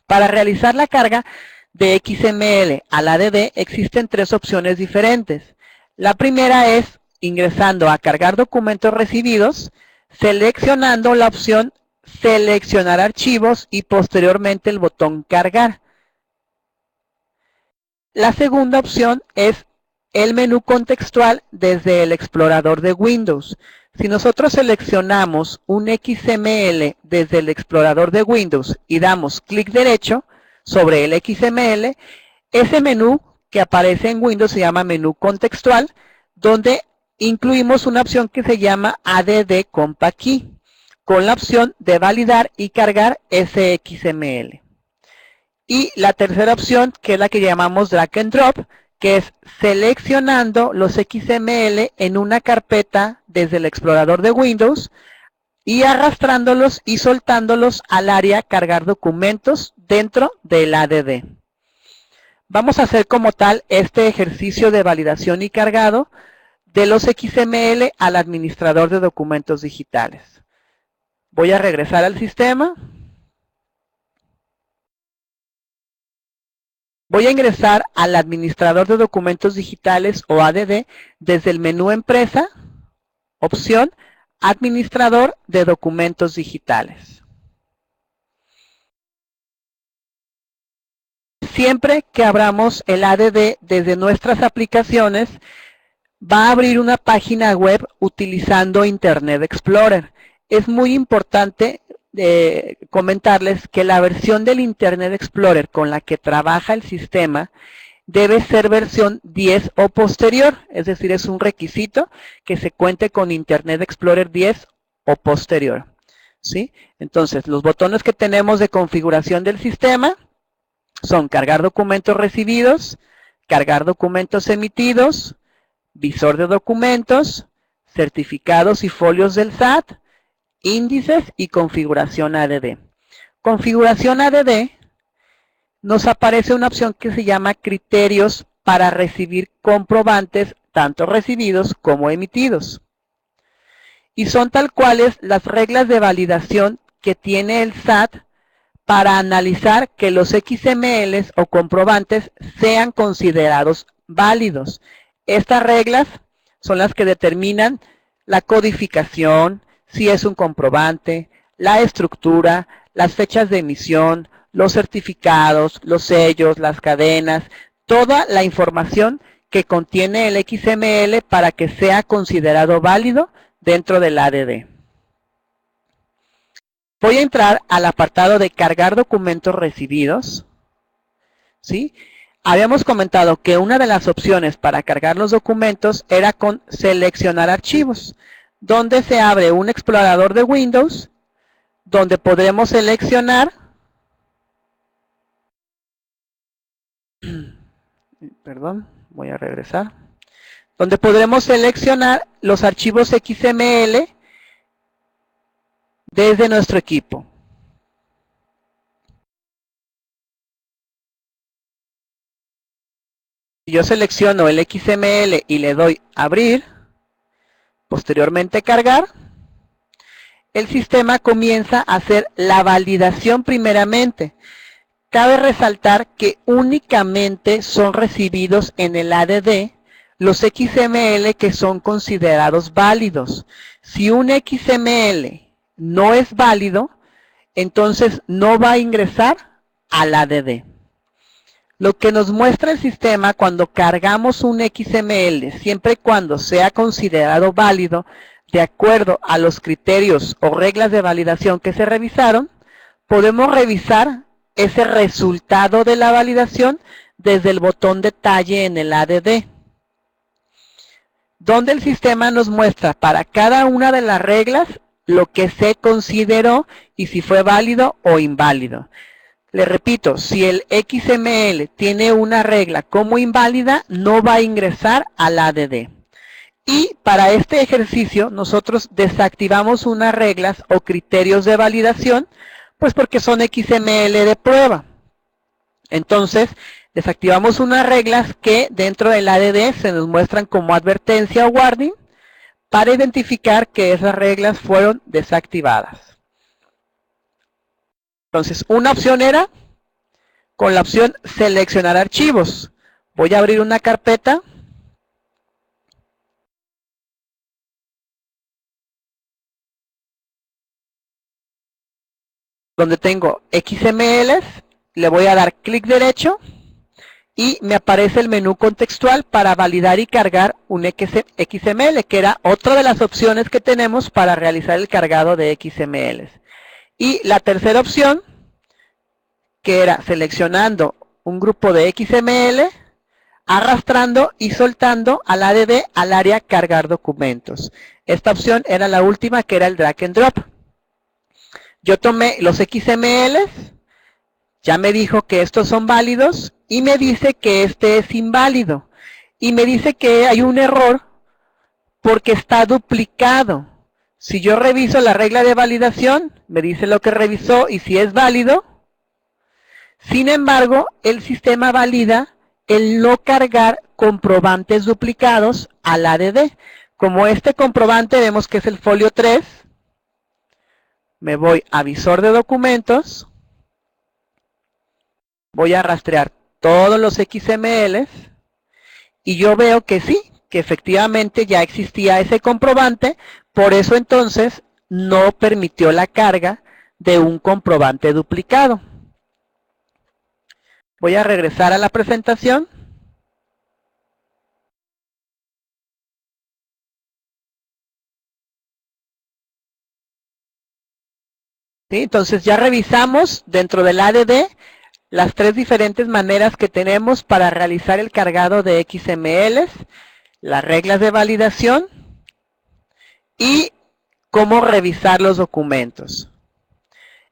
Para realizar la carga de XML al ADD existen tres opciones diferentes. La primera es ingresando a cargar documentos recibidos, seleccionando la opción seleccionar archivos y posteriormente el botón cargar. La segunda opción es el menú contextual desde el explorador de Windows. Si nosotros seleccionamos un XML desde el explorador de Windows y damos clic derecho sobre el XML, ese menú que aparece en Windows se llama menú contextual, donde incluimos una opción que se llama ADD Compact Key, con la opción de validar y cargar ese XML. Y la tercera opción, que es la que llamamos drag and drop, que es seleccionando los XML en una carpeta desde el explorador de Windows y arrastrándolos y soltándolos al área cargar documentos dentro del ADD. Vamos a hacer como tal este ejercicio de validación y cargado de los XML al administrador de documentos digitales. Voy a regresar al sistema. Voy a ingresar al administrador de documentos digitales o ADD desde el menú Empresa, opción Administrador de documentos digitales. siempre que abramos el ADD desde nuestras aplicaciones, va a abrir una página web utilizando Internet Explorer. Es muy importante comentarles que la versión del Internet Explorer con la que trabaja el sistema debe ser versión 10 o posterior, es decir, es un requisito que se cuente con Internet Explorer 10 o posterior, ¿sí? Entonces, los botones que tenemos de configuración del sistema son cargar documentos recibidos, cargar documentos emitidos, visor de documentos, certificados y folios del SAT, índices y configuración ADD. Configuración ADD nos aparece una opción que se llama criterios para recibir comprobantes tanto recibidos como emitidos. Y son tal cuales las reglas de validación que tiene el SAT para analizar que los XMLs o comprobantes sean considerados válidos. Estas reglas son las que determinan la codificación, si es un comprobante, la estructura, las fechas de emisión, los certificados, los sellos, las cadenas, toda la información que contiene el XML para que sea considerado válido dentro del ADD. Voy a entrar al apartado de cargar documentos recibidos, ¿sí? Habíamos comentado que una de las opciones para cargar los documentos era con seleccionar archivos, donde se abre un explorador de Windows, donde podremos seleccionar, perdón, voy a regresar, donde podremos seleccionar los archivos XML desde nuestro equipo. Yo selecciono el XML y le doy abrir, posteriormente cargar, el sistema comienza a hacer la validación primeramente. Cabe resaltar que únicamente son recibidos en el ADD los XML que son considerados válidos. Si un XML no es válido, entonces no va a ingresar al ADD. Lo que nos muestra el sistema cuando cargamos un XML, siempre y cuando sea considerado válido, de acuerdo a los criterios o reglas de validación que se revisaron, podemos revisar ese resultado de la validación desde el botón detalle en el ADD, donde el sistema nos muestra para cada una de las reglas lo que se consideró y si fue válido o inválido. Le repito, si el XML tiene una regla como inválida, no va a ingresar al ADD. Y para este ejercicio nosotros desactivamos unas reglas o criterios de validación, pues porque son XML de prueba. Entonces, desactivamos unas reglas que dentro del ADD se nos muestran como advertencia o warning para identificar que esas reglas fueron desactivadas. Entonces, una opción era con la opción seleccionar archivos. Voy a abrir una carpeta. Donde tengo XMLs, le voy a dar clic derecho y me aparece el menú contextual para validar y cargar un XML, que era otra de las opciones que tenemos para realizar el cargado de XMLs. Y la tercera opción, que era seleccionando un grupo de XML, arrastrando y soltando al ADD al área cargar documentos. Esta opción era la última, que era el drag and drop. Yo tomé los XMLs, ya me dijo que estos son válidos y me dice que este es inválido. Y me dice que hay un error porque está duplicado. Si yo reviso la regla de validación, me dice lo que revisó y si es válido. Sin embargo, el sistema valida el no cargar comprobantes duplicados al ADD. Como este comprobante vemos que es el folio 3, me voy a visor de documentos, voy a rastrear todos los XMLs y yo veo que sí, que efectivamente ya existía ese comprobante, por eso entonces no permitió la carga de un comprobante duplicado. Voy a regresar a la presentación. ¿Sí? Entonces ya revisamos dentro del ADD las tres diferentes maneras que tenemos para realizar el cargado de XMLs, las reglas de validación y cómo revisar los documentos.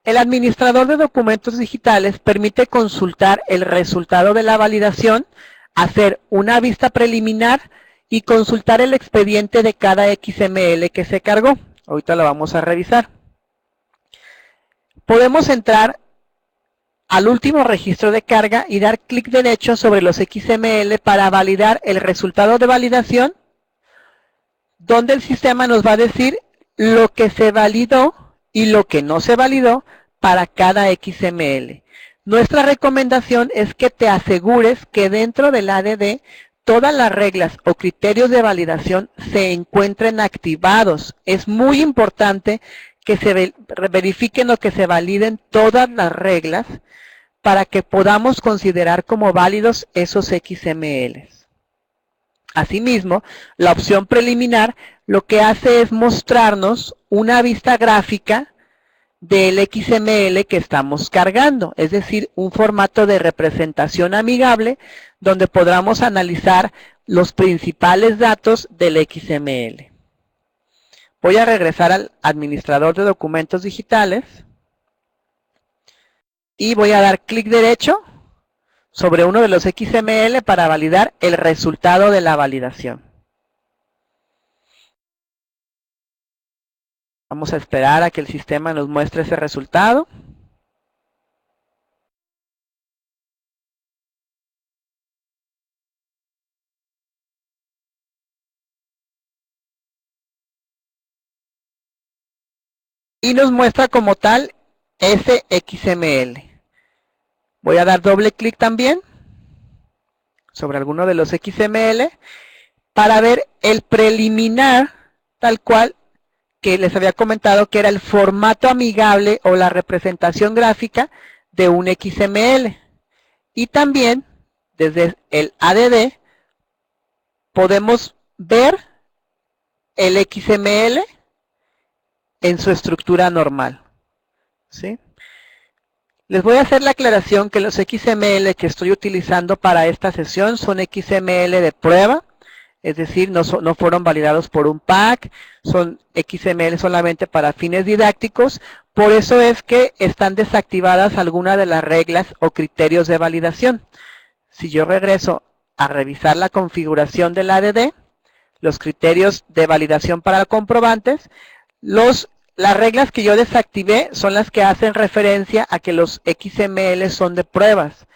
El administrador de documentos digitales permite consultar el resultado de la validación, hacer una vista preliminar y consultar el expediente de cada XML que se cargó. Ahorita lo vamos a revisar. Podemos entrar al último registro de carga y dar clic derecho sobre los XML para validar el resultado de validación, donde el sistema nos va a decir lo que se validó y lo que no se validó para cada XML. Nuestra recomendación es que te asegures que dentro del ADD todas las reglas o criterios de validación se encuentren activados. Es muy importante que se verifiquen o que se validen todas las reglas para que podamos considerar como válidos esos XMLs. Asimismo, la opción preliminar lo que hace es mostrarnos una vista gráfica del XML que estamos cargando, es decir, un formato de representación amigable donde podamos analizar los principales datos del XML. Voy a regresar al administrador de documentos digitales y voy a dar clic derecho sobre uno de los XML para validar el resultado de la validación. Vamos a esperar a que el sistema nos muestre ese resultado. Y nos muestra como tal ese XML. Voy a dar doble clic también sobre alguno de los XML para ver el preliminar tal cual que les había comentado que era el formato amigable o la representación gráfica de un XML. Y también desde el ADD podemos ver el XML en su estructura normal. ¿Sí? Les voy a hacer la aclaración que los XML que estoy utilizando para esta sesión son XML de prueba, es decir, no fueron validados por un PAC, son XML solamente para fines didácticos, por eso es que están desactivadas algunas de las reglas o criterios de validación. Si yo regreso a revisar la configuración del ADD, los criterios de validación para comprobantes, las reglas que yo desactivé son las que hacen referencia a que los XML son de pruebas.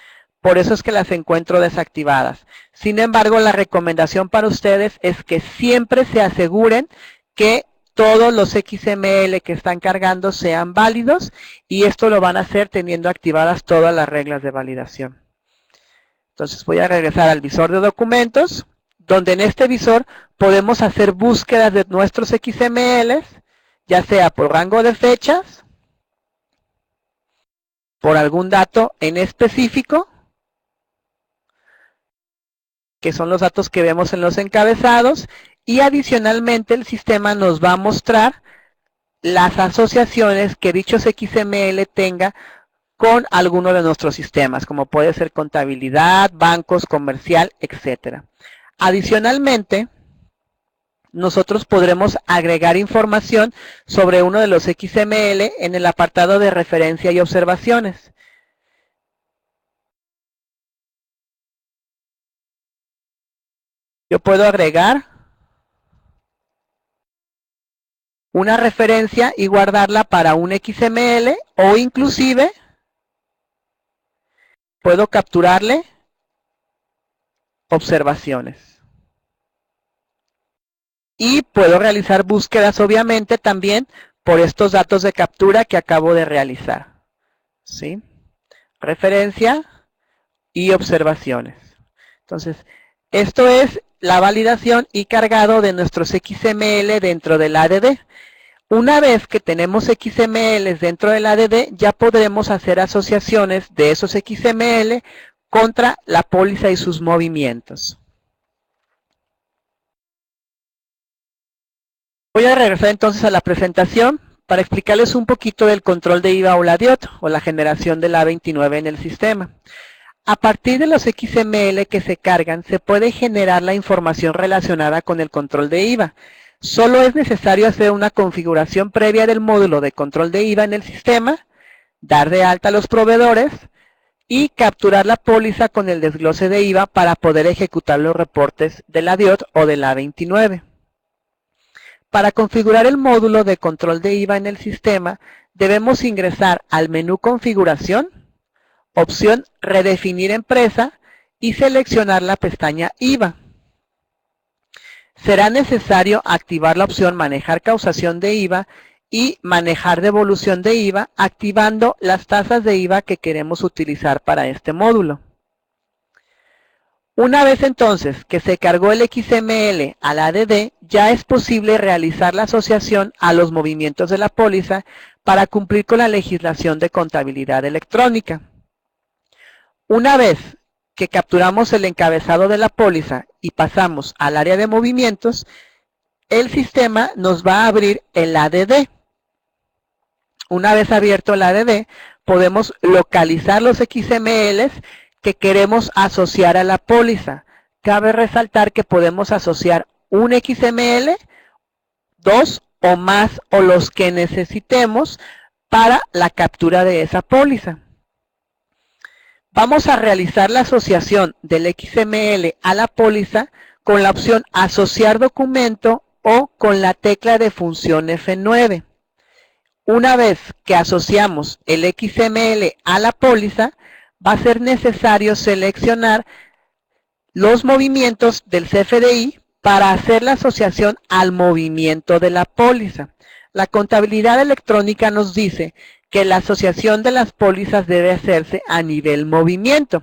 Por eso es que las encuentro desactivadas. Sin embargo, la recomendación para ustedes es que siempre se aseguren que todos los XML que están cargando sean válidos y esto lo van a hacer teniendo activadas todas las reglas de validación. Entonces voy a regresar al visor de documentos, donde en este visor podemos hacer búsquedas de nuestros XMLs, ya sea por rango de fechas, por algún dato en específico, que son los datos que vemos en los encabezados, y adicionalmente el sistema nos va a mostrar las asociaciones que dichos XML tenga con alguno de nuestros sistemas, como puede ser contabilidad, bancos, comercial, etc. Adicionalmente, nosotros podremos agregar información sobre uno de los XML en el apartado de referencia y observaciones. Yo puedo agregar una referencia y guardarla para un XML o inclusive puedo capturarle observaciones. Y puedo realizar búsquedas obviamente también por estos datos de captura que acabo de realizar. ¿Sí? Referencia y observaciones. Entonces, esto es la validación y cargado de nuestros XML dentro del ADD. Una vez que tenemos XML dentro del ADD, ya podremos hacer asociaciones de esos XML contra la póliza y sus movimientos. Voy a regresar entonces a la presentación para explicarles un poquito del control de IVA o la DIOT, o la generación de la A29 en el sistema. A partir de los XML que se cargan, se puede generar la información relacionada con el control de IVA. Solo es necesario hacer una configuración previa del módulo de control de IVA en el sistema, dar de alta a los proveedores y capturar la póliza con el desglose de IVA para poder ejecutar los reportes de la DIOT o de la A29. Para configurar el módulo de control de IVA en el sistema, debemos ingresar al menú Configuración, opción Redefinir empresa y seleccionar la pestaña IVA. Será necesario activar la opción Manejar causación de IVA y Manejar devolución de IVA, activando las tasas de IVA que queremos utilizar para este módulo. Una vez entonces que se cargó el XML al ADD, ya es posible realizar la asociación a los movimientos de la póliza para cumplir con la legislación de contabilidad electrónica. Una vez que capturamos el encabezado de la póliza y pasamos al área de movimientos, el sistema nos va a abrir el ADD. Una vez abierto el ADD, podemos localizar los XMLs que queremos asociar a la póliza. Cabe resaltar que podemos asociar un XML, dos o más o los que necesitemos para la captura de esa póliza. Vamos a realizar la asociación del XML a la póliza con la opción Asociar documento o con la tecla de función F9. Una vez que asociamos el XML a la póliza, va a ser necesario seleccionar los movimientos del CFDI para hacer la asociación al movimiento de la póliza. La contabilidad electrónica nos dice que la asociación de las pólizas debe hacerse a nivel movimiento.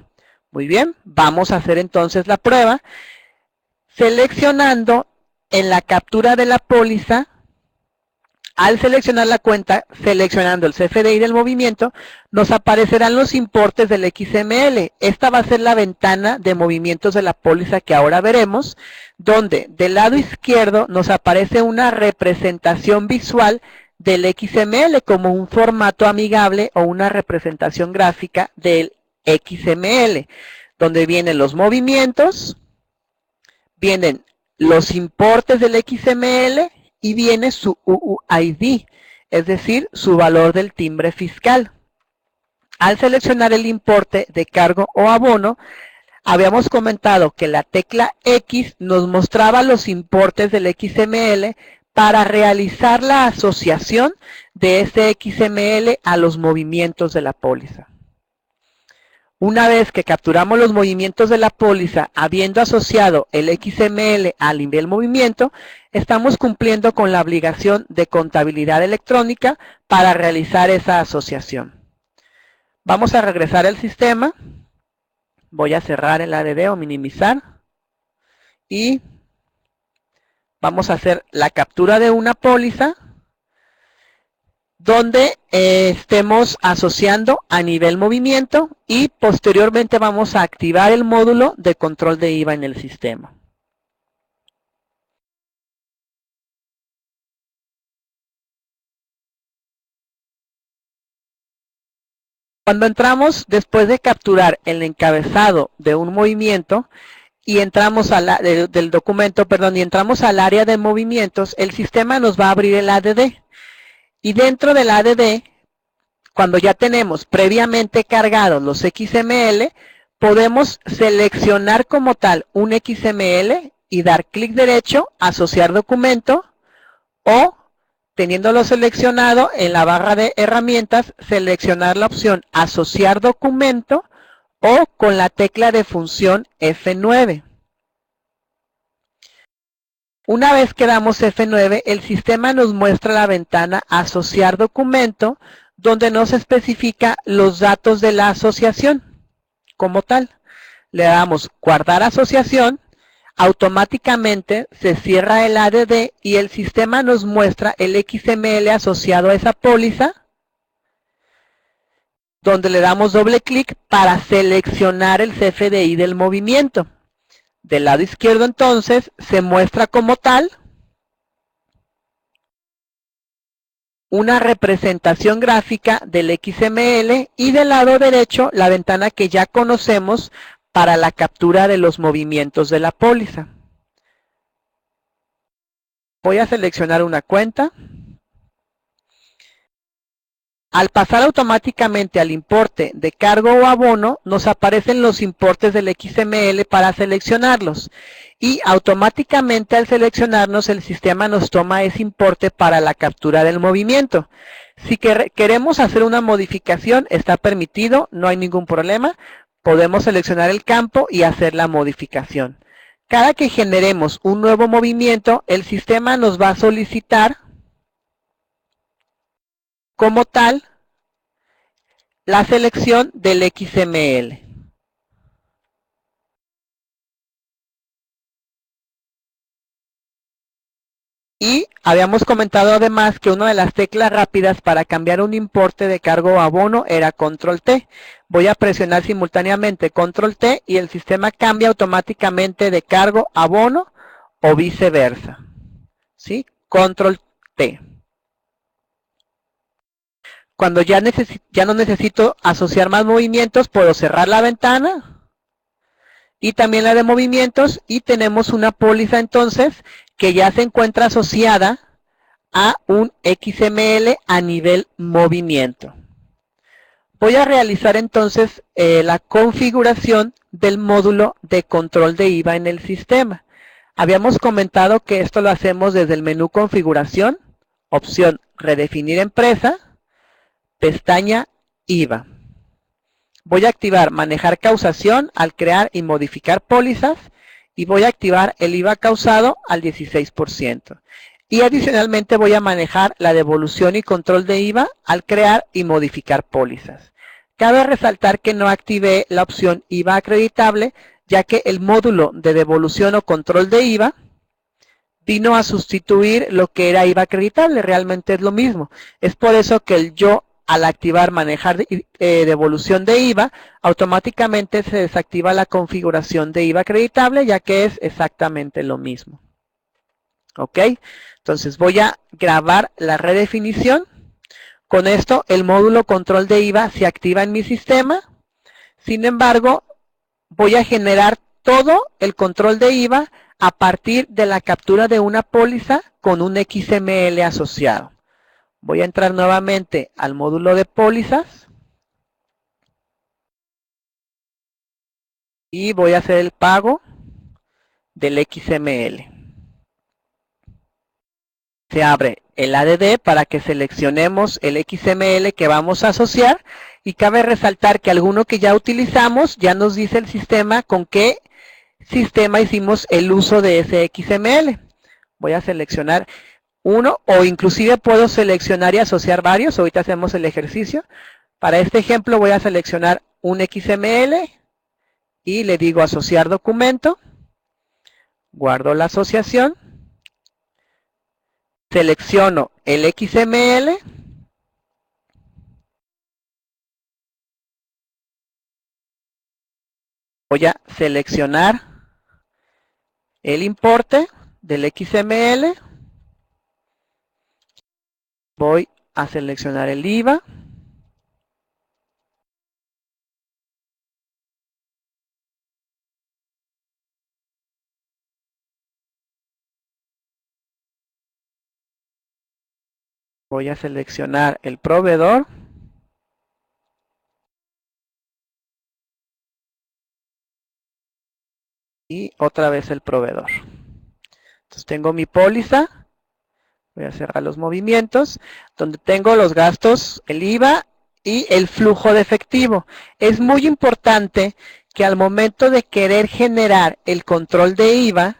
Muy bien, vamos a hacer entonces la prueba seleccionando en la captura de la póliza. Al seleccionar la cuenta, seleccionando el CFDI del movimiento, nos aparecerán los importes del XML. Esta va a ser la ventana de movimientos de la póliza que ahora veremos, donde del lado izquierdo nos aparece una representación visual del XML como un formato amigable o una representación gráfica del XML, donde vienen los movimientos, vienen los importes del XML, y viene su UUID, es decir, su valor del timbre fiscal. Al seleccionar el importe de cargo o abono, habíamos comentado que la tecla X nos mostraba los importes del XML para realizar la asociación de ese XML a los movimientos de la póliza. Una vez que capturamos los movimientos de la póliza, habiendo asociado el XML al nivel movimiento, estamos cumpliendo con la obligación de contabilidad electrónica para realizar esa asociación. Vamos a regresar al sistema. Voy a cerrar el ADD o minimizar. Y vamos a hacer la captura de una póliza donde estemos asociando a nivel movimiento y posteriormente vamos a activar el módulo de control de IVA en el sistema. Cuando entramos, después de capturar el encabezado de un movimiento y entramos del documento, y entramos al área de movimientos, el sistema nos va a abrir el ADD. Y dentro del ADD, cuando ya tenemos previamente cargados los XML, podemos seleccionar como tal un XML y dar clic derecho, asociar documento, o teniéndolo seleccionado en la barra de herramientas, seleccionar la opción asociar documento o con la tecla de función F9. Una vez que damos F9, el sistema nos muestra la ventana Asociar documento, donde nos especifica los datos de la asociación como tal. Le damos Guardar asociación, automáticamente se cierra el ADD y el sistema nos muestra el XML asociado a esa póliza. donde le damos doble clic para seleccionar el CFDI del movimiento. Del lado izquierdo entonces se muestra como tal una representación gráfica del XML y del lado derecho la ventana que ya conocemos para la captura de los movimientos de la póliza. Voy a seleccionar una cuenta. Al pasar automáticamente al importe de cargo o abono, nos aparecen los importes del XML para seleccionarlos. Y automáticamente al seleccionarnos, el sistema nos toma ese importe para la captura del movimiento. Si queremos hacer una modificación, está permitido, no hay ningún problema. Podemos seleccionar el campo y hacer la modificación. Cada que generemos un nuevo movimiento, el sistema nos va a solicitar como tal la selección del XML. Y habíamos comentado además que una de las teclas rápidas para cambiar un importe de cargo o abono era Control T. Voy a presionar simultáneamente Control T y el sistema cambia automáticamente de cargo a abono o viceversa. ¿Sí? Control T. Cuando ya no necesito asociar más movimientos, puedo cerrar la ventana y también la de movimientos y tenemos una póliza entonces que ya se encuentra asociada a un XML a nivel movimiento. Voy a realizar entonces la configuración del módulo de control de IVA en el sistema. Habíamos comentado que esto lo hacemos desde el menú configuración, opción redefinir empresa, pestaña IVA. Voy a activar manejar causación al crear y modificar pólizas y voy a activar el IVA causado al 16%. Y adicionalmente voy a manejar la devolución y control de IVA al crear y modificar pólizas. Cabe resaltar que no activé la opción IVA acreditable, ya que el módulo de devolución o control de IVA vino a sustituir lo que era IVA acreditable, realmente es lo mismo. Es por eso que al activar manejar devolución de IVA, automáticamente se desactiva la configuración de IVA acreditable, ya que es exactamente lo mismo. ¿Ok? Entonces voy a grabar la redefinición. Con esto el módulo control de IVA se activa en mi sistema. Sin embargo, voy a generar todo el control de IVA a partir de la captura de una póliza con un XML asociado. Voy a entrar nuevamente al módulo de pólizas y voy a hacer el pago del XML. Se abre el ADD para que seleccionemos el XML que vamos a asociar y cabe resaltar que alguno que ya utilizamos ya nos dice el sistema con qué sistema hicimos el uso de ese XML. Voy a seleccionar uno o inclusive puedo seleccionar y asociar varios. Ahorita hacemos el ejercicio. Para este ejemplo voy a seleccionar un XML y le digo asociar documento. Guardo la asociación. Selecciono el XML. Voy a seleccionar el importe del XML. Voy a seleccionar el IVA. Voy a seleccionar el proveedor. Y otra vez el proveedor. Entonces tengo mi póliza. Voy a cerrar los movimientos. Donde tengo los gastos, el IVA y el flujo de efectivo. Es muy importante que al momento de querer generar el control de IVA,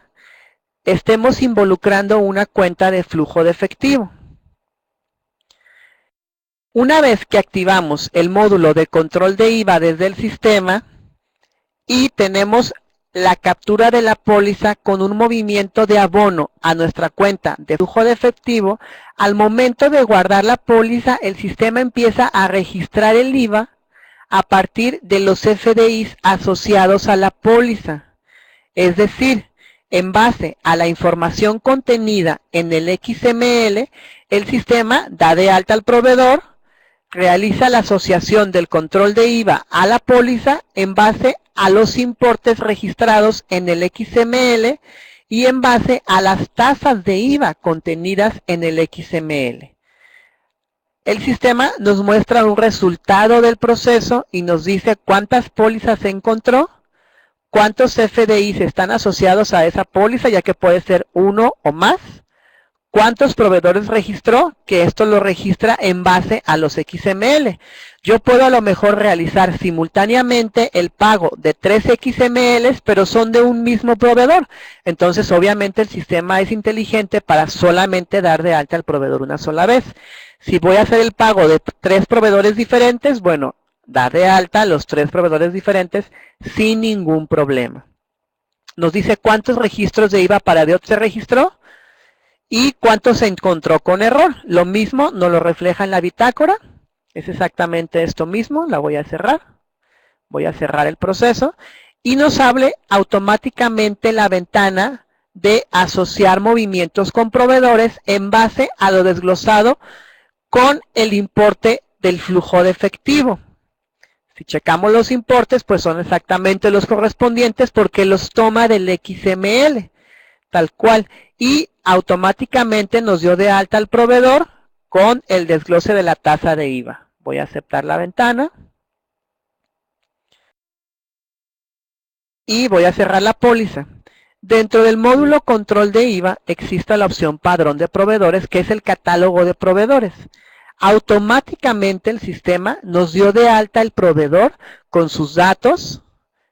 estemos involucrando una cuenta de flujo de efectivo. Una vez que activamos el módulo de control de IVA desde el sistema y tenemos la captura de la póliza con un movimiento de abono a nuestra cuenta de flujo de efectivo, al momento de guardar la póliza, el sistema empieza a registrar el IVA a partir de los FDIs asociados a la póliza. Es decir, en base a la información contenida en el XML, el sistema da de alta al proveedor, realiza la asociación del control de IVA a la póliza en base a los importes registrados en el XML y en base a las tasas de IVA contenidas en el XML. El sistema nos muestra un resultado del proceso y nos dice cuántas pólizas se encontró, cuántos FDIs están asociados a esa póliza, ya que puede ser uno o más, cuántos proveedores registró, que esto lo registra en base a los XML. Yo puedo a lo mejor realizar simultáneamente el pago de 3 XMLs, pero son de un mismo proveedor. Entonces, obviamente, el sistema es inteligente para solamente dar de alta al proveedor una sola vez. Si voy a hacer el pago de 3 proveedores diferentes, bueno, da de alta a los 3 proveedores diferentes sin ningún problema. Nos dice cuántos registros de IVA para DIOT se registró y cuántos se encontró con error. Lo mismo nos lo refleja en la bitácora. Es exactamente esto mismo. La voy a cerrar. Voy a cerrar el proceso. Y nos abre automáticamente la ventana de asociar movimientos con proveedores en base a lo desglosado con el importe del flujo de efectivo. Si checamos los importes, pues son exactamente los correspondientes porque los toma del XML, tal cual. Y automáticamente nos dio de alta al proveedor con el desglose de la tasa de IVA. Voy a aceptar la ventana. Y voy a cerrar la póliza. Dentro del módulo control de IVA existe la opción padrón de proveedores, que es el catálogo de proveedores. Automáticamente el sistema nos dio de alta el proveedor con sus datos,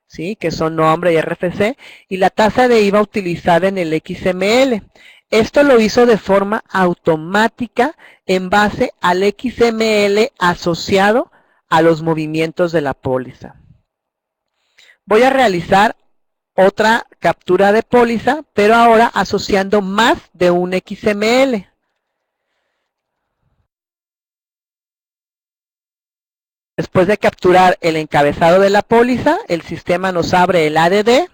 ¿sí?, que son nombre y RFC, y la tasa de IVA utilizada en el XML. Esto lo hizo de forma automática en base al XML asociado a los movimientos de la póliza. Voy a realizar otra captura de póliza, pero ahora asociando más de un XML. Después de capturar el encabezado de la póliza, el sistema nos abre el ADD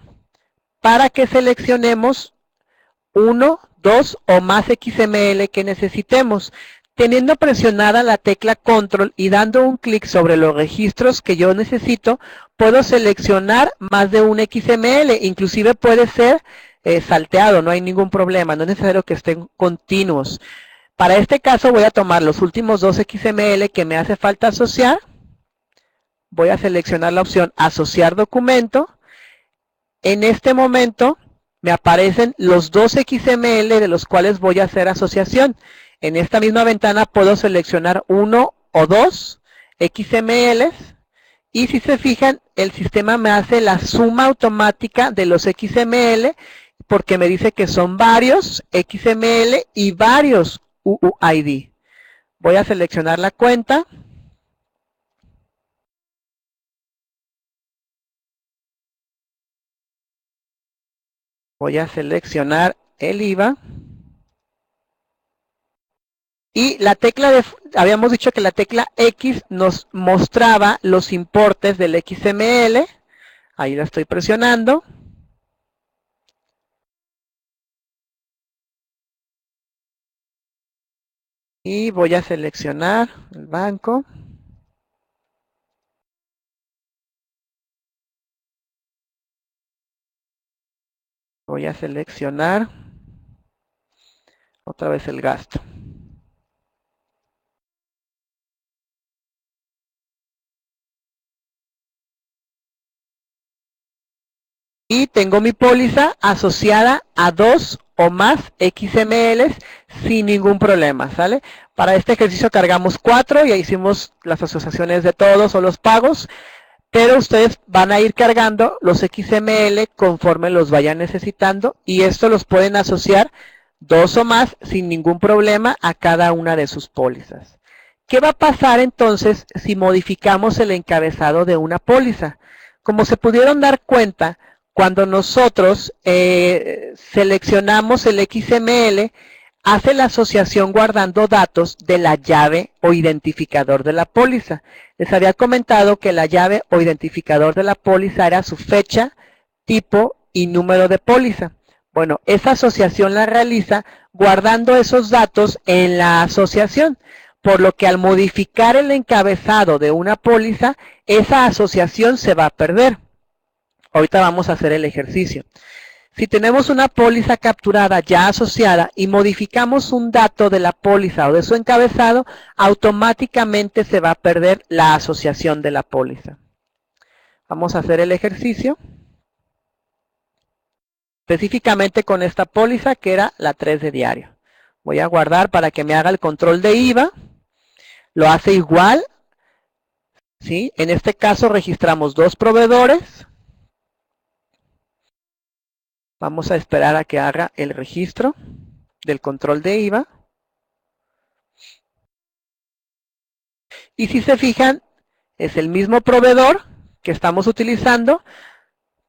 para que seleccionemos uno, dos o más XML que necesitemos. Teniendo presionada la tecla Control y dando un clic sobre los registros que yo necesito, puedo seleccionar más de un XML. Inclusive puede ser salteado, no hay ningún problema, no es necesario que estén continuos. Para este caso voy a tomar los últimos 2 XML que me hace falta asociar. Voy a seleccionar la opción Asociar documento. En este momento me aparecen los 2 XML de los cuales voy a hacer asociación. En esta misma ventana puedo seleccionar 1 o 2 XMLs y si se fijan, el sistema me hace la suma automática de los XML porque me dice que son varios XML y varios UUID. Voy a seleccionar la cuenta. Voy a seleccionar el IVA. Y la tecla habíamos dicho que la tecla X nos mostraba los importes del XML. Ahí la estoy presionando. Y voy a seleccionar el banco. Voy a seleccionar otra vez el gasto. Y tengo mi póliza asociada a 2 o más XMLs sin ningún problema, ¿sale? Para este ejercicio cargamos 4 y ahí hicimos las asociaciones de todos o los pagos, pero ustedes van a ir cargando los XML conforme los vayan necesitando y esto los pueden asociar 2 o más sin ningún problema a cada una de sus pólizas. ¿Qué va a pasar entonces si modificamos el encabezado de una póliza? Como se pudieron dar cuenta, cuando nosotros seleccionamos el XML, hace la asociación guardando datos de la llave o identificador de la póliza. Les había comentado que la llave o identificador de la póliza era su fecha, tipo y número de póliza. Bueno, esa asociación la realiza guardando esos datos en la asociación, por lo que al modificar el encabezado de una póliza, esa asociación se va a perder. Ahorita vamos a hacer el ejercicio. Si tenemos una póliza capturada ya asociada y modificamos un dato de la póliza o de su encabezado, automáticamente se va a perder la asociación de la póliza. Vamos a hacer el ejercicio. Específicamente con esta póliza que era la 3 de diario. Voy a guardar para que me haga el control de IVA. Lo hace igual. ¿Sí? En este caso registramos 2 proveedores. Vamos a esperar a que haga el registro del control de IVA. Y si se fijan, es el mismo proveedor que estamos utilizando,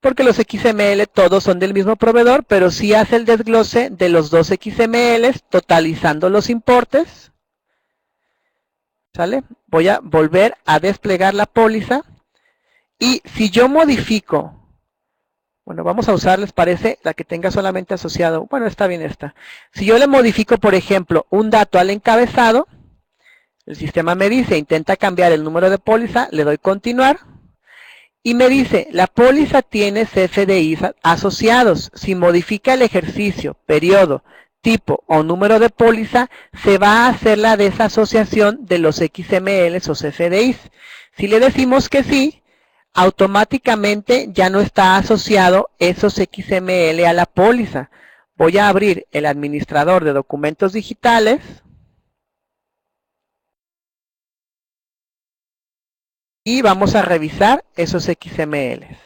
porque los XML todos son del mismo proveedor, pero sí hace el desglose de los 2 XMLs, totalizando los importes. ¿Sale? Voy a volver a desplegar la póliza. Y si yo modifico, bueno, vamos a usar, les parece, la que tenga solamente asociado. Bueno, está bien esta. Si yo le modifico, por ejemplo, un dato al encabezado, el sistema me dice, intenta cambiar el número de póliza, le doy continuar. Y me dice, la póliza tiene CFDIs asociados. Si modifica el ejercicio, periodo, tipo o número de póliza, se va a hacer la desasociación de los XMLs o CFDIs. Si le decimos que sí, automáticamente ya no está asociado esos XML a la póliza. Voy a abrir el administrador de documentos digitales. Y vamos a revisar esos XMLs.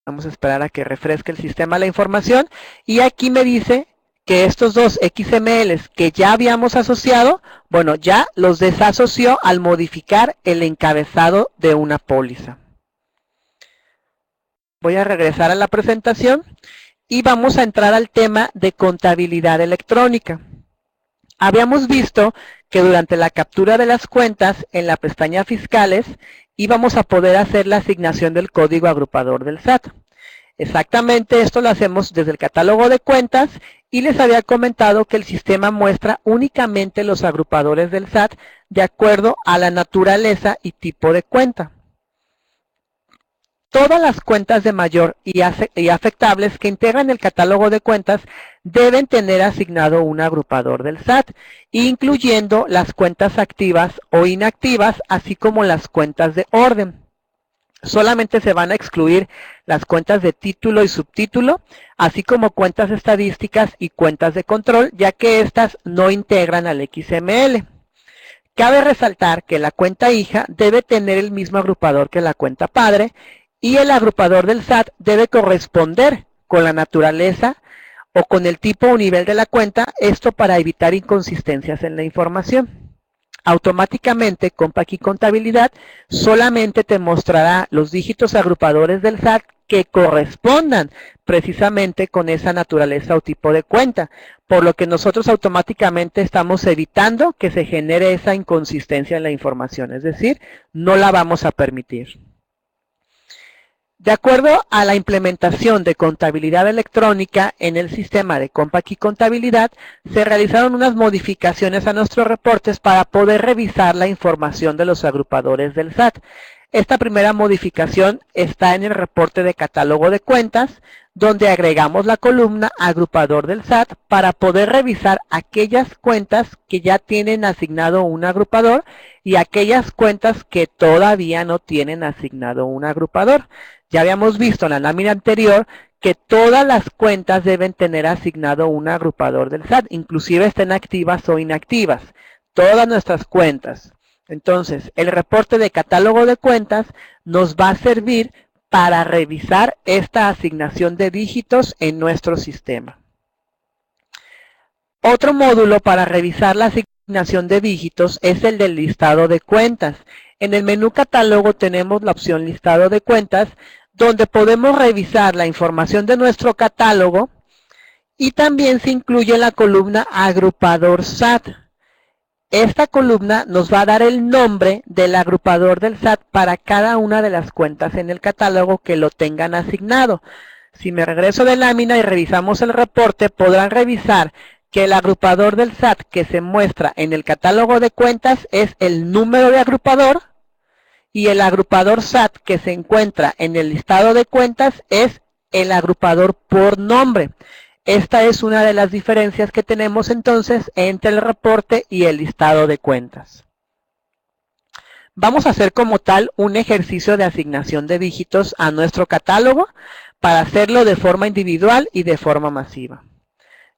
Vamos a esperar a que refresque el sistema la información. Y aquí me dice que estos 2 XMLs que ya habíamos asociado, bueno, ya los desasoció al modificar el encabezado de una póliza. Voy a regresar a la presentación y vamos a entrar al tema de contabilidad electrónica. Habíamos visto que durante la captura de las cuentas en la pestaña Fiscales íbamos a poder hacer la asignación del código agrupador del SAT. Exactamente esto lo hacemos desde el catálogo de cuentas y les había comentado que el sistema muestra únicamente los agrupadores del SAT de acuerdo a la naturaleza y tipo de cuenta. Todas las cuentas de mayor y afectables que integran el catálogo de cuentas deben tener asignado un agrupador del SAT, incluyendo las cuentas activas o inactivas, así como las cuentas de orden. Solamente se van a excluir las cuentas de título y subtítulo, así como cuentas estadísticas y cuentas de control, ya que estas no integran al XML. Cabe resaltar que la cuenta hija debe tener el mismo agrupador que la cuenta padre, y el agrupador del SAT debe corresponder con la naturaleza o con el tipo o nivel de la cuenta, esto para evitar inconsistencias en la información. Automáticamente, Compact Contabilidad solamente te mostrará los dígitos agrupadores del SAT que correspondan precisamente con esa naturaleza o tipo de cuenta, por lo que nosotros automáticamente estamos evitando que se genere esa inconsistencia en la información, es decir, no la vamos a permitir. De acuerdo a la implementación de contabilidad electrónica en el sistema de Compact Contabilidad, se realizaron unas modificaciones a nuestros reportes para poder revisar la información de los agrupadores del SAT. Esta primera modificación está en el reporte de catálogo de cuentas, donde agregamos la columna agrupador del SAT para poder revisar aquellas cuentas que ya tienen asignado un agrupador y aquellas cuentas que todavía no tienen asignado un agrupador. Ya habíamos visto en la lámina anterior que todas las cuentas deben tener asignado un agrupador del SAT, inclusive estén activas o inactivas, todas nuestras cuentas. Entonces, el reporte de catálogo de cuentas nos va a servir para revisar esta asignación de dígitos en nuestro sistema. Otro módulo para revisar la asignación de dígitos es el del listado de cuentas. En el menú catálogo tenemos la opción listado de cuentas, donde podemos revisar la información de nuestro catálogo y también se incluye la columna agrupador SAT. Esta columna nos va a dar el nombre del agrupador del SAT para cada una de las cuentas en el catálogo que lo tengan asignado. Si me regreso de lámina y revisamos el reporte, podrán revisar que el agrupador del SAT que se muestra en el catálogo de cuentas es el número de agrupador y el agrupador SAT que se encuentra en el listado de cuentas es el agrupador por nombre. Esta es una de las diferencias que tenemos entonces entre el reporte y el listado de cuentas. Vamos a hacer como tal un ejercicio de asignación de dígitos a nuestro catálogo para hacerlo de forma individual y de forma masiva.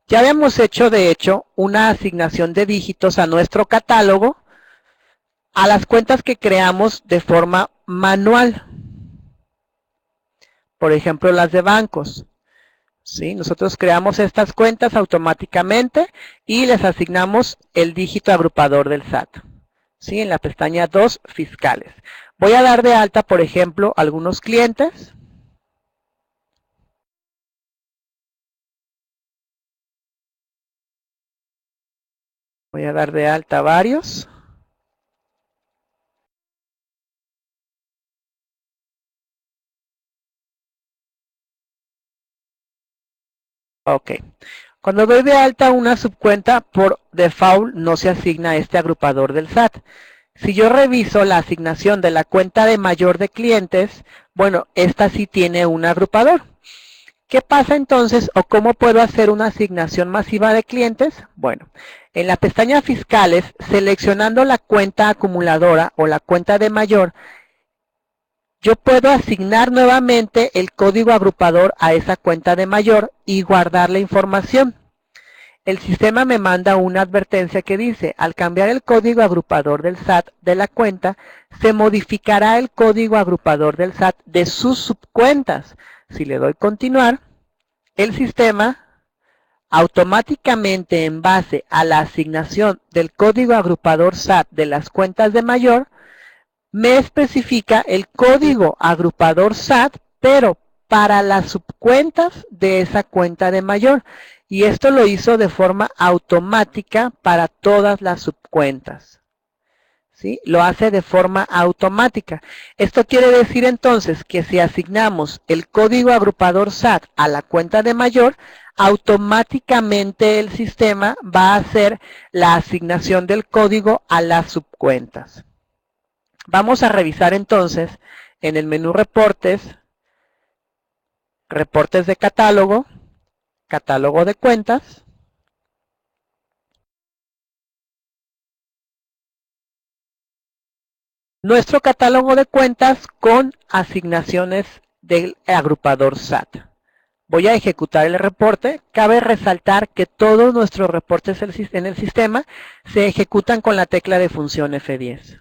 Ya habíamos hecho, de hecho, una asignación de dígitos a nuestro catálogo a las cuentas que creamos de forma manual. Por ejemplo, las de bancos. ¿Sí? Nosotros creamos estas cuentas automáticamente y les asignamos el dígito agrupador del SAT. ¿Sí? En la pestaña 2, fiscales. Voy a dar de alta, por ejemplo, algunos clientes. Voy a dar de alta varios. Ok. Cuando doy de alta una subcuenta, por default no se asigna este agrupador del SAT. Si yo reviso la asignación de la cuenta de mayor de clientes, bueno, esta sí tiene un agrupador. ¿Qué pasa entonces o cómo puedo hacer una asignación masiva de clientes? Bueno, en la pestaña fiscales, seleccionando la cuenta acumuladora o la cuenta de mayor, yo puedo asignar nuevamente el código agrupador a esa cuenta de mayor y guardar la información. El sistema me manda una advertencia que dice, al cambiar el código agrupador del SAT de la cuenta, se modificará el código agrupador del SAT de sus subcuentas. Si le doy continuar, el sistema automáticamente en base a la asignación del código agrupador SAT de las cuentas de mayor, me especifica el código agrupador SAT, pero para las subcuentas de esa cuenta de mayor. Y esto lo hizo de forma automática para todas las subcuentas. ¿Sí? Lo hace de forma automática. Esto quiere decir entonces que si asignamos el código agrupador SAT a la cuenta de mayor, automáticamente el sistema va a hacer la asignación del código a las subcuentas. Vamos a revisar entonces en el menú reportes, reportes de catálogo, catálogo de cuentas. Nuestro catálogo de cuentas con asignaciones del agrupador SAT. Voy a ejecutar el reporte. Cabe resaltar que todos nuestros reportes en el sistema se ejecutan con la tecla de función F10.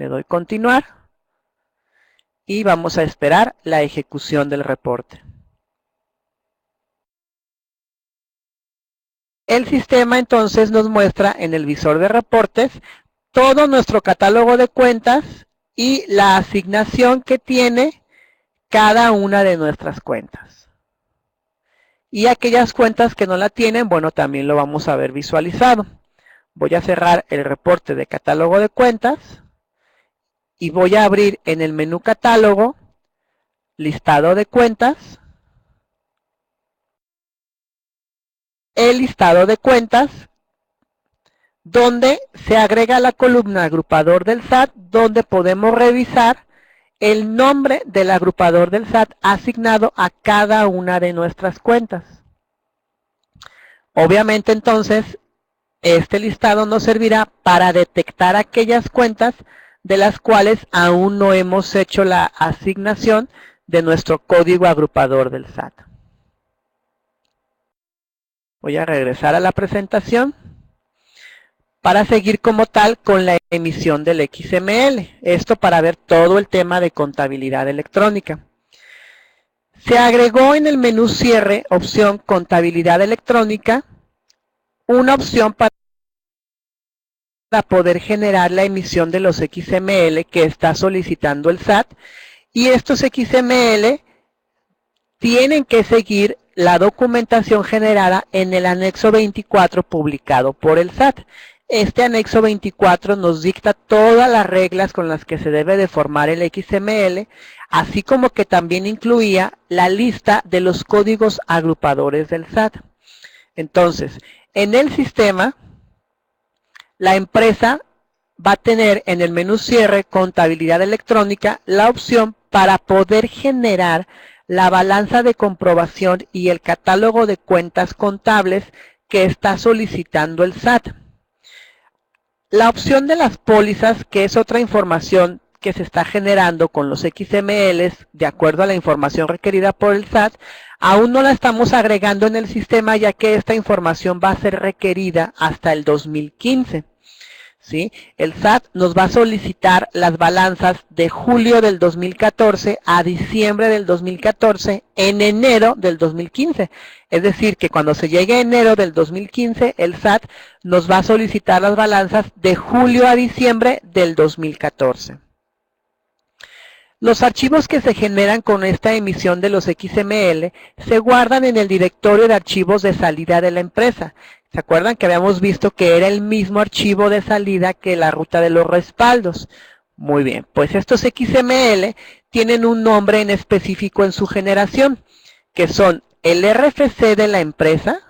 Le doy continuar y vamos a esperar la ejecución del reporte. El sistema entonces nos muestra en el visor de reportes todo nuestro catálogo de cuentas y la asignación que tiene cada una de nuestras cuentas. Y aquellas cuentas que no la tienen, bueno, también lo vamos a ver visualizado. Voy a cerrar el reporte de catálogo de cuentas y voy a abrir en el menú catálogo, listado de cuentas, el listado de cuentas, donde se agrega la columna agrupador del SAT, donde podemos revisar el nombre del agrupador del SAT asignado a cada una de nuestras cuentas. Obviamente entonces, este listado nos servirá para detectar aquellas cuentas de las cuales aún no hemos hecho la asignación de nuestro código agrupador del SAT. Voy a regresar a la presentación para seguir como tal con la emisión del XML. Esto para ver todo el tema de contabilidad electrónica. Se agregó en el menú cierre, opción contabilidad electrónica, una opción para poder generar la emisión de los XML que está solicitando el SAT Y estos XML tienen que seguir la documentación generada en el anexo 24 publicado por el SAT. Este anexo 24 nos dicta todas las reglas con las que se debe de formar el XML, así como que también incluía la lista de los códigos agrupadores del SAT. Entonces, en el sistema, la empresa va a tener en el menú cierre contabilidad electrónica la opción para poder generar la balanza de comprobación y el catálogo de cuentas contables que está solicitando el SAT. La opción de las pólizas, que es otra información que se está generando con los XMLs de acuerdo a la información requerida por el SAT, aún no la estamos agregando en el sistema, ya que esta información va a ser requerida hasta el 2015. ¿Sí? El SAT nos va a solicitar las balanzas de julio del 2014 a diciembre del 2014 en enero del 2015. Es decir, que cuando se llegue a enero del 2015, el SAT nos va a solicitar las balanzas de julio a diciembre del 2014. Los archivos que se generan con esta emisión de los XML se guardan en el directorio de archivos de salida de la empresa. ¿Se acuerdan que habíamos visto que era el mismo archivo de salida que la ruta de los respaldos? Muy bien, pues estos XML tienen un nombre en específico en su generación, que son el RFC de la empresa,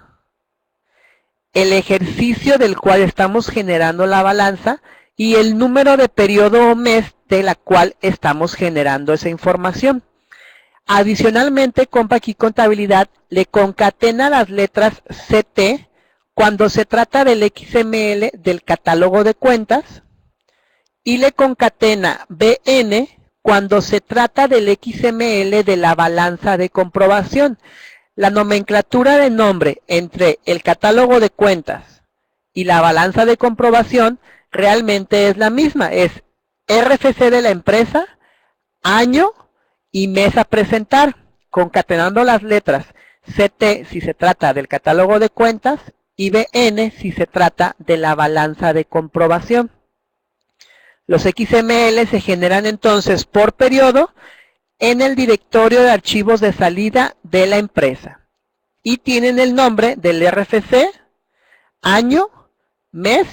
el ejercicio del cual estamos generando la balanza y el número de periodo o mes de la cual estamos generando esa información. Adicionalmente, Compact Contabilidad le concatena las letras CT cuando se trata del XML del catálogo de cuentas y le concatena BN cuando se trata del XML de la balanza de comprobación. La nomenclatura de nombre entre el catálogo de cuentas y la balanza de comprobación realmente es la misma, es RFC de la empresa, año y mes a presentar, concatenando las letras CT si se trata del catálogo de cuentas y BN si se trata de la balanza de comprobación. Los XML se generan entonces por periodo en el directorio de archivos de salida de la empresa y tienen el nombre del RFC, año, mes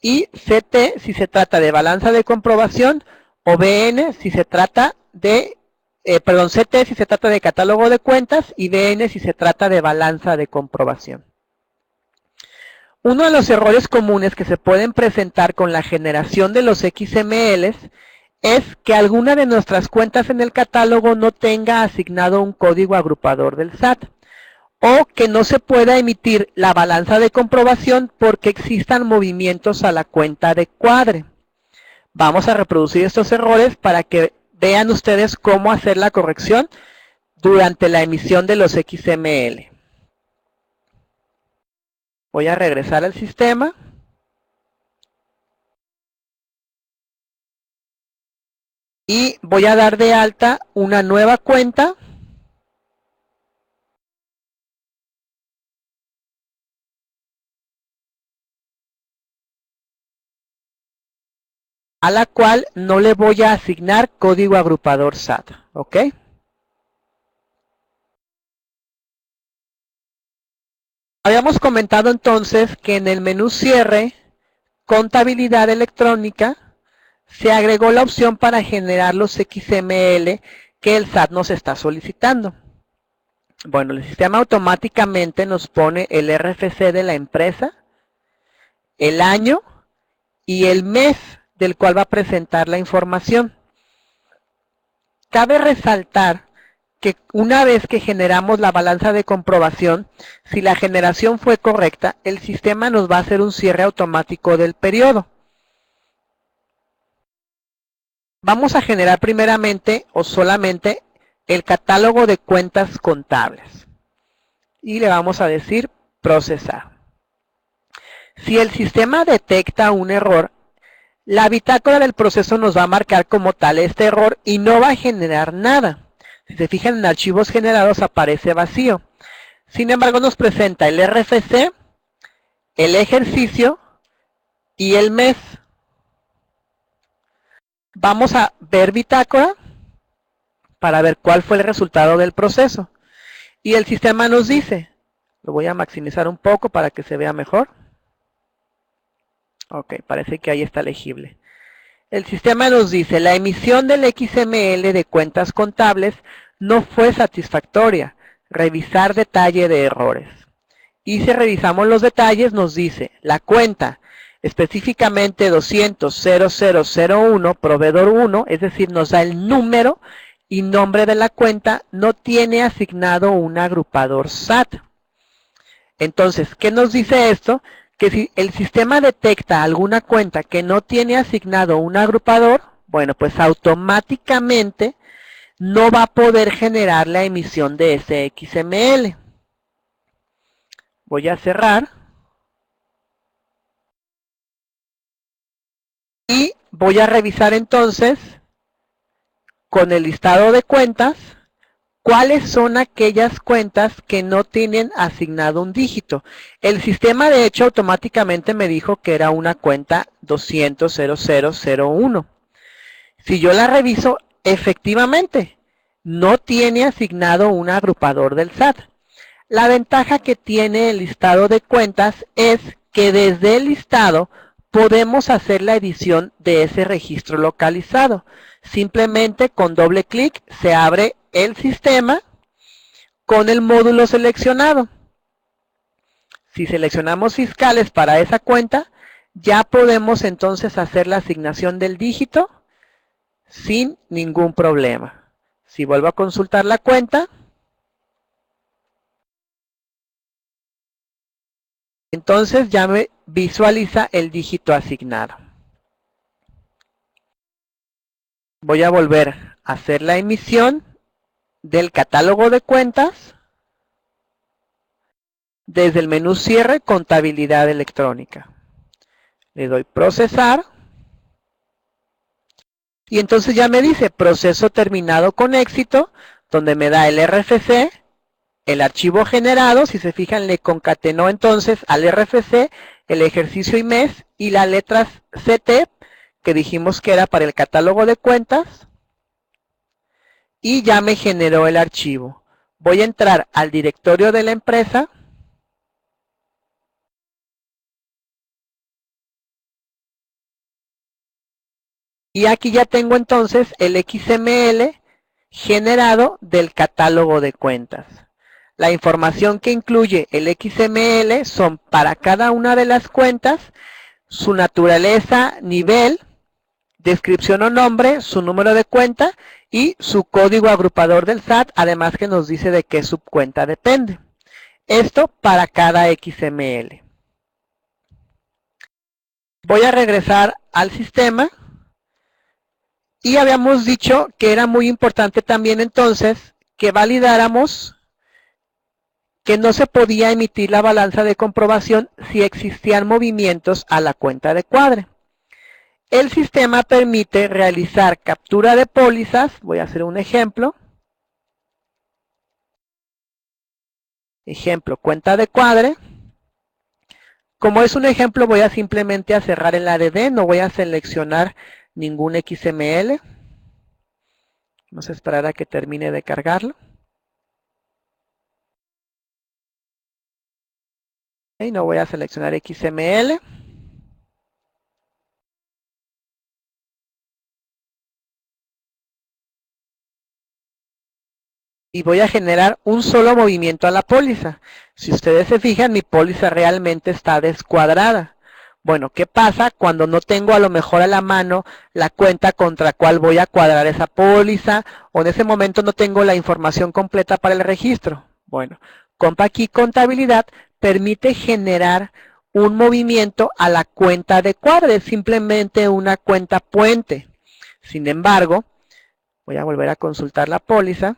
y CT si se trata de balanza de comprobación o BN si se trata de, CT si se trata de catálogo de cuentas y BN si se trata de balanza de comprobación. Uno de los errores comunes que se pueden presentar con la generación de los XMLs es que alguna de nuestras cuentas en el catálogo no tenga asignado un código agrupador del SAT o que no se pueda emitir la balanza de comprobación porque existan movimientos a la cuenta de cuadre. Vamos a reproducir estos errores para que vean ustedes cómo hacer la corrección durante la emisión de los XML. Voy a regresar al sistema. Y voy a dar de alta una nueva cuenta. A la cual no le voy a asignar código agrupador SAT. ¿Ok? Habíamos comentado entonces que en el menú cierre, contabilidad electrónica, se agregó la opción para generar los XML que el SAT nos está solicitando. Bueno, el sistema automáticamente nos pone el RFC de la empresa, el año y el mes del cual va a presentar la información. Cabe resaltar que una vez que generamos la balanza de comprobación, si la generación fue correcta, el sistema nos va a hacer un cierre automático del periodo. Vamos a generar primeramente o solamente el catálogo de cuentas contables. Y le vamos a decir procesar. Si el sistema detecta un error, la bitácora del proceso nos va a marcar como tal este error y no va a generar nada. Si se fijan en archivos generados aparece vacío. Sin embargo nos presenta el RFC, el ejercicio y el mes. Vamos a ver bitácora para ver cuál fue el resultado del proceso. Y el sistema nos dice, lo voy a maximizar un poco para que se vea mejor. Ok, parece que ahí está legible. El sistema nos dice, la emisión del XML de cuentas contables no fue satisfactoria. Revisar detalle de errores. Y si revisamos los detalles, nos dice, la cuenta, específicamente 200.0001, proveedor 1, es decir, nos da el número y nombre de la cuenta, no tiene asignado un agrupador SAT. Entonces, ¿qué nos dice esto? Que si el sistema detecta alguna cuenta que no tiene asignado un agrupador, bueno, pues automáticamente no va a poder generar la emisión de ese XML. Voy a cerrar. Y voy a revisar entonces con el listado de cuentas cuáles son aquellas cuentas que no tienen asignado un dígito. El sistema de hecho automáticamente me dijo que era una cuenta 200.0001. Si yo la reviso, efectivamente, no tiene asignado un agrupador del SAT. La ventaja que tiene el listado de cuentas es que desde el listado podemos hacer la edición de ese registro localizado. Simplemente con doble clic se abre el sistema con el módulo seleccionado. Si seleccionamos fiscales para esa cuenta, ya podemos entonces hacer la asignación del dígito sin ningún problema. Si vuelvo a consultar la cuenta, entonces ya me visualiza el dígito asignado. Voy a volver a hacer la emisión del catálogo de cuentas desde el menú cierre contabilidad electrónica. Le doy procesar y entonces ya me dice proceso terminado con éxito, donde me da el RFC, el archivo generado. Si se fijan, le concatenó entonces al RFC el ejercicio y mes y las letras CT que dijimos que era para el catálogo de cuentas, y ya me generó el archivo. Voy a entrar al directorio de la empresa y aquí ya tengo entonces el XML generado del catálogo de cuentas. La información que incluye el XML son para cada una de las cuentas, su naturaleza, nivel, descripción o nombre, su número de cuenta y su código agrupador del SAT, además que nos dice de qué subcuenta depende. Esto para cada XML. Voy a regresar al sistema y habíamos dicho que era muy importante también entonces que validáramos que no se podía emitir la balanza de comprobación si existían movimientos a la cuenta de cuadre. El sistema permite realizar captura de pólizas. Voy a hacer un ejemplo. Ejemplo, cuenta de cuadre. Como es un ejemplo, voy a simplemente a cerrar el ADD. No voy a seleccionar ningún XML. Vamos a esperar a que termine de cargarlo. Y no voy a seleccionar XML. Y voy a generar un solo movimiento a la póliza. Si ustedes se fijan, mi póliza realmente está descuadrada. Bueno, ¿qué pasa cuando no tengo a lo mejor a la mano la cuenta contra cuál voy a cuadrar esa póliza? O en ese momento no tengo la información completa para el registro. Bueno, CompaKey Contabilidad permite generar un movimiento a la cuenta de cuadre, simplemente una cuenta puente. Sin embargo, voy a volver a consultar la póliza.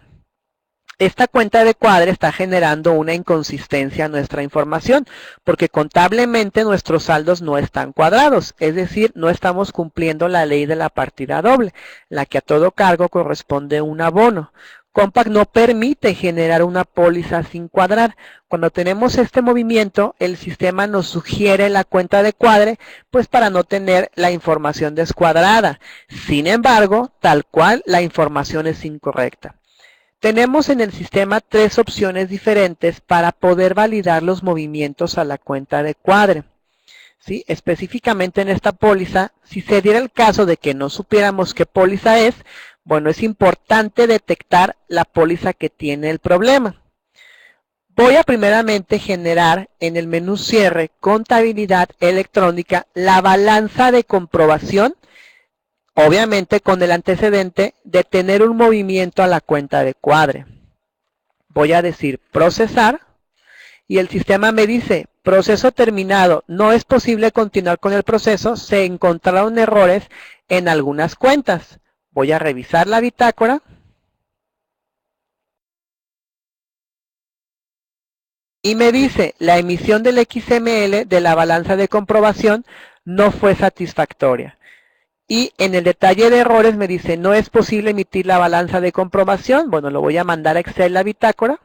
Esta cuenta de cuadre está generando una inconsistencia en nuestra información porque contablemente nuestros saldos no están cuadrados, es decir, no estamos cumpliendo la ley de la partida doble, la que a todo cargo corresponde un abono. Compact no permite generar una póliza sin cuadrar. Cuando tenemos este movimiento, el sistema nos sugiere la cuenta de cuadre, pues para no tener la información descuadrada. Sin embargo, tal cual, la información es incorrecta. Tenemos en el sistema tres opciones diferentes para poder validar los movimientos a la cuenta de cuadre. ¿Sí? Específicamente en esta póliza, si se diera el caso de que no supiéramos qué póliza es, bueno, es importante detectar la póliza que tiene el problema. Voy a primeramente generar en el menú cierre contabilidad electrónica la balanza de comprobación, obviamente con el antecedente de tener un movimiento a la cuenta de cuadre. Voy a decir procesar. Y el sistema me dice, proceso terminado, no es posible continuar con el proceso, se encontraron errores en algunas cuentas. Voy a revisar la bitácora. Y me dice, la emisión del XML de la balanza de comprobación no fue satisfactoria. Y en el detalle de errores me dice, no es posible emitir la balanza de comprobación. Bueno, lo voy a mandar a Excel la bitácora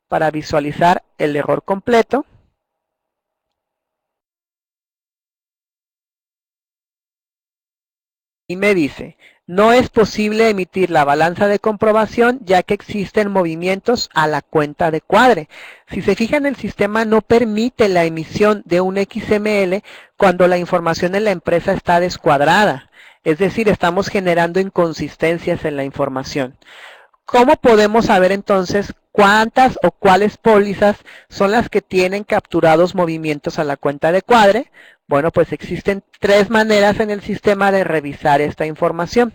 para visualizar el error completo. Y me dice, no es posible emitir la balanza de comprobación ya que existen movimientos a la cuenta de cuadre. Si se fijan, el sistema no permite la emisión de un XML cuando la información en la empresa está descuadrada. Es decir, estamos generando inconsistencias en la información. ¿Cómo podemos saber entonces cuántas o cuáles pólizas son las que tienen capturados movimientos a la cuenta de cuadre? Bueno, pues existen tres maneras en el sistema de revisar esta información.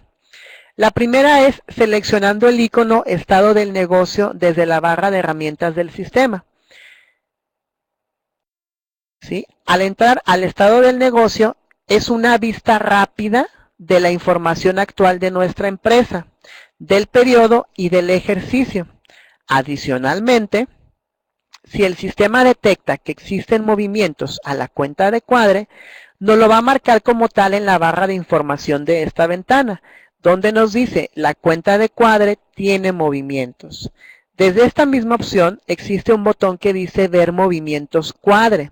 La primera es seleccionando el icono estado del negocio desde la barra de herramientas del sistema. ¿Sí? Al entrar al estado del negocio es una vista rápida de la información actual de nuestra empresa, del periodo y del ejercicio. Adicionalmente, si el sistema detecta que existen movimientos a la cuenta de cuadre, nos lo va a marcar como tal en la barra de información de esta ventana, donde nos dice la cuenta de cuadre tiene movimientos. Desde esta misma opción existe un botón que dice ver movimientos cuadre.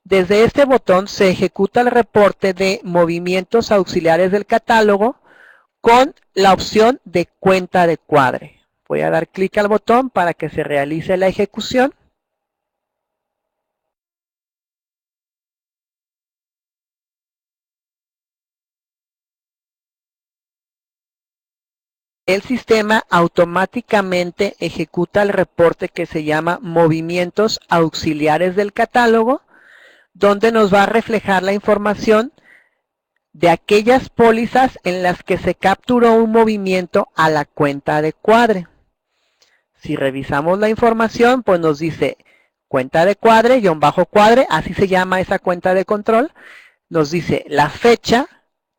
Desde este botón se ejecuta el reporte de movimientos auxiliares del catálogo con la opción de cuenta de cuadre. Voy a dar clic al botón para que se realice la ejecución. El sistema automáticamente ejecuta el reporte que se llama movimientos auxiliares del catálogo, donde nos va a reflejar la información de aquellas pólizas en las que se capturó un movimiento a la cuenta de cuadre. Si revisamos la información, pues nos dice cuenta de cuadre, _cuadre, así se llama esa cuenta de control. Nos dice la fecha,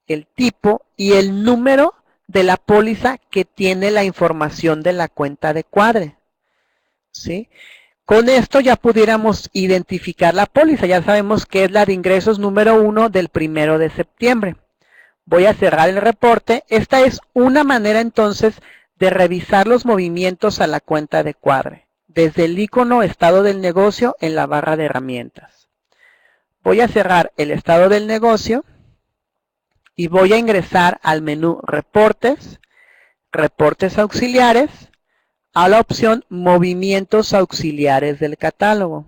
el tipo y el número de la póliza que tiene la información de la cuenta de cuadre. ¿Sí? Con esto ya pudiéramos identificar la póliza. Ya sabemos que es la de ingresos número 1 del 1 de septiembre. Voy a cerrar el reporte. Esta es una manera entonces de revisar los movimientos a la cuenta de cuadre, desde el icono estado del negocio en la barra de herramientas. Voy a cerrar el estado del negocio y voy a ingresar al menú reportes, reportes auxiliares, a la opción movimientos auxiliares del catálogo.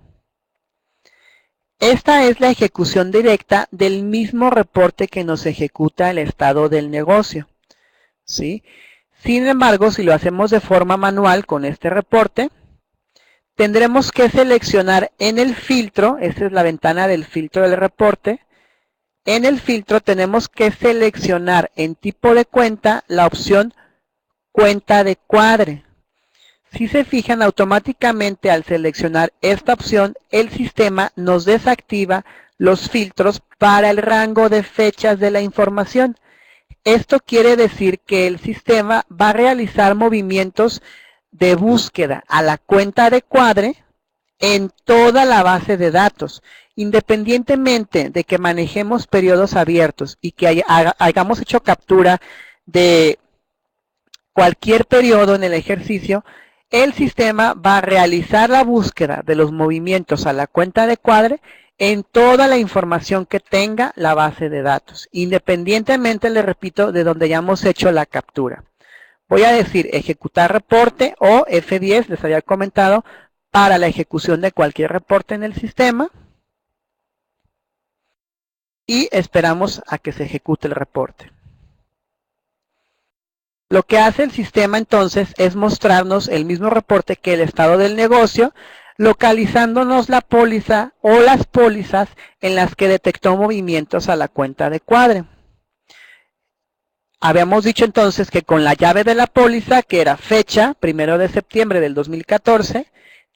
Esta es la ejecución directa del mismo reporte que nos ejecuta el estado del negocio. ¿Sí? Sin embargo, si lo hacemos de forma manual con este reporte, tendremos que seleccionar en el filtro, esta es la ventana del filtro del reporte, en el filtro tenemos que seleccionar en tipo de cuenta la opción cuenta de cuadre. Si se fijan, automáticamente al seleccionar esta opción, el sistema nos desactiva los filtros para el rango de fechas de la información. Esto quiere decir que el sistema va a realizar movimientos de búsqueda a la cuenta de cuadre en toda la base de datos, independientemente de que manejemos periodos abiertos y que hayamos hecho captura de cualquier periodo en el ejercicio, el sistema va a realizar la búsqueda de los movimientos a la cuenta de cuadre en toda la información que tenga la base de datos, independientemente, le repito, de donde hayamos hecho la captura. Voy a decir ejecutar reporte o F10, les había comentado, para la ejecución de cualquier reporte en el sistema. Y esperamos a que se ejecute el reporte. Lo que hace el sistema entonces es mostrarnos el mismo reporte que el estado del negocio, localizándonos la póliza o las pólizas en las que detectó movimientos a la cuenta de cuadre. Habíamos dicho entonces que con la llave de la póliza, que era fecha, 1 de septiembre del 2014,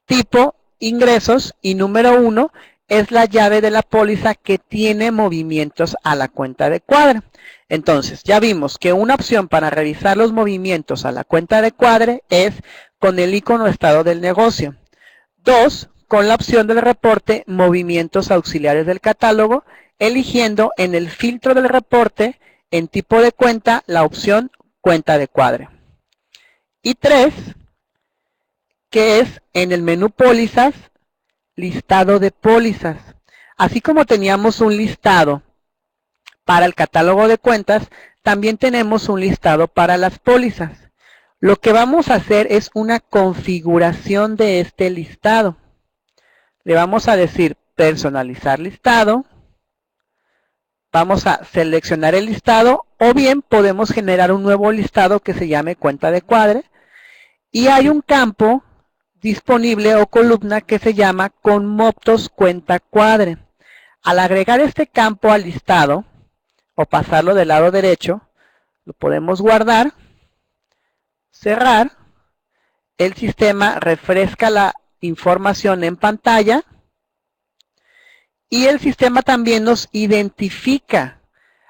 tipo, ingresos y número 1, es la llave de la póliza que tiene movimientos a la cuenta de cuadre. Entonces, ya vimos que una opción para revisar los movimientos a la cuenta de cuadre es con el icono estado del negocio. 2, con la opción del reporte movimientos auxiliares del catálogo, eligiendo en el filtro del reporte, en tipo de cuenta, la opción cuenta de cuadre. Y 3, que es en el menú pólizas, listado de pólizas. Así como teníamos un listado para el catálogo de cuentas, también tenemos un listado para las pólizas. Lo que vamos a hacer es una configuración de este listado. Le vamos a decir personalizar listado. Vamos a seleccionar el listado o bien podemos generar un nuevo listado que se llame cuenta de cuadre. Y hay un campo disponible o columna que se llama con Moptos cuenta cuadre. Al agregar este campo al listado o pasarlo del lado derecho, lo podemos guardar, cerrar, el sistema refresca la información en pantalla y el sistema también nos identifica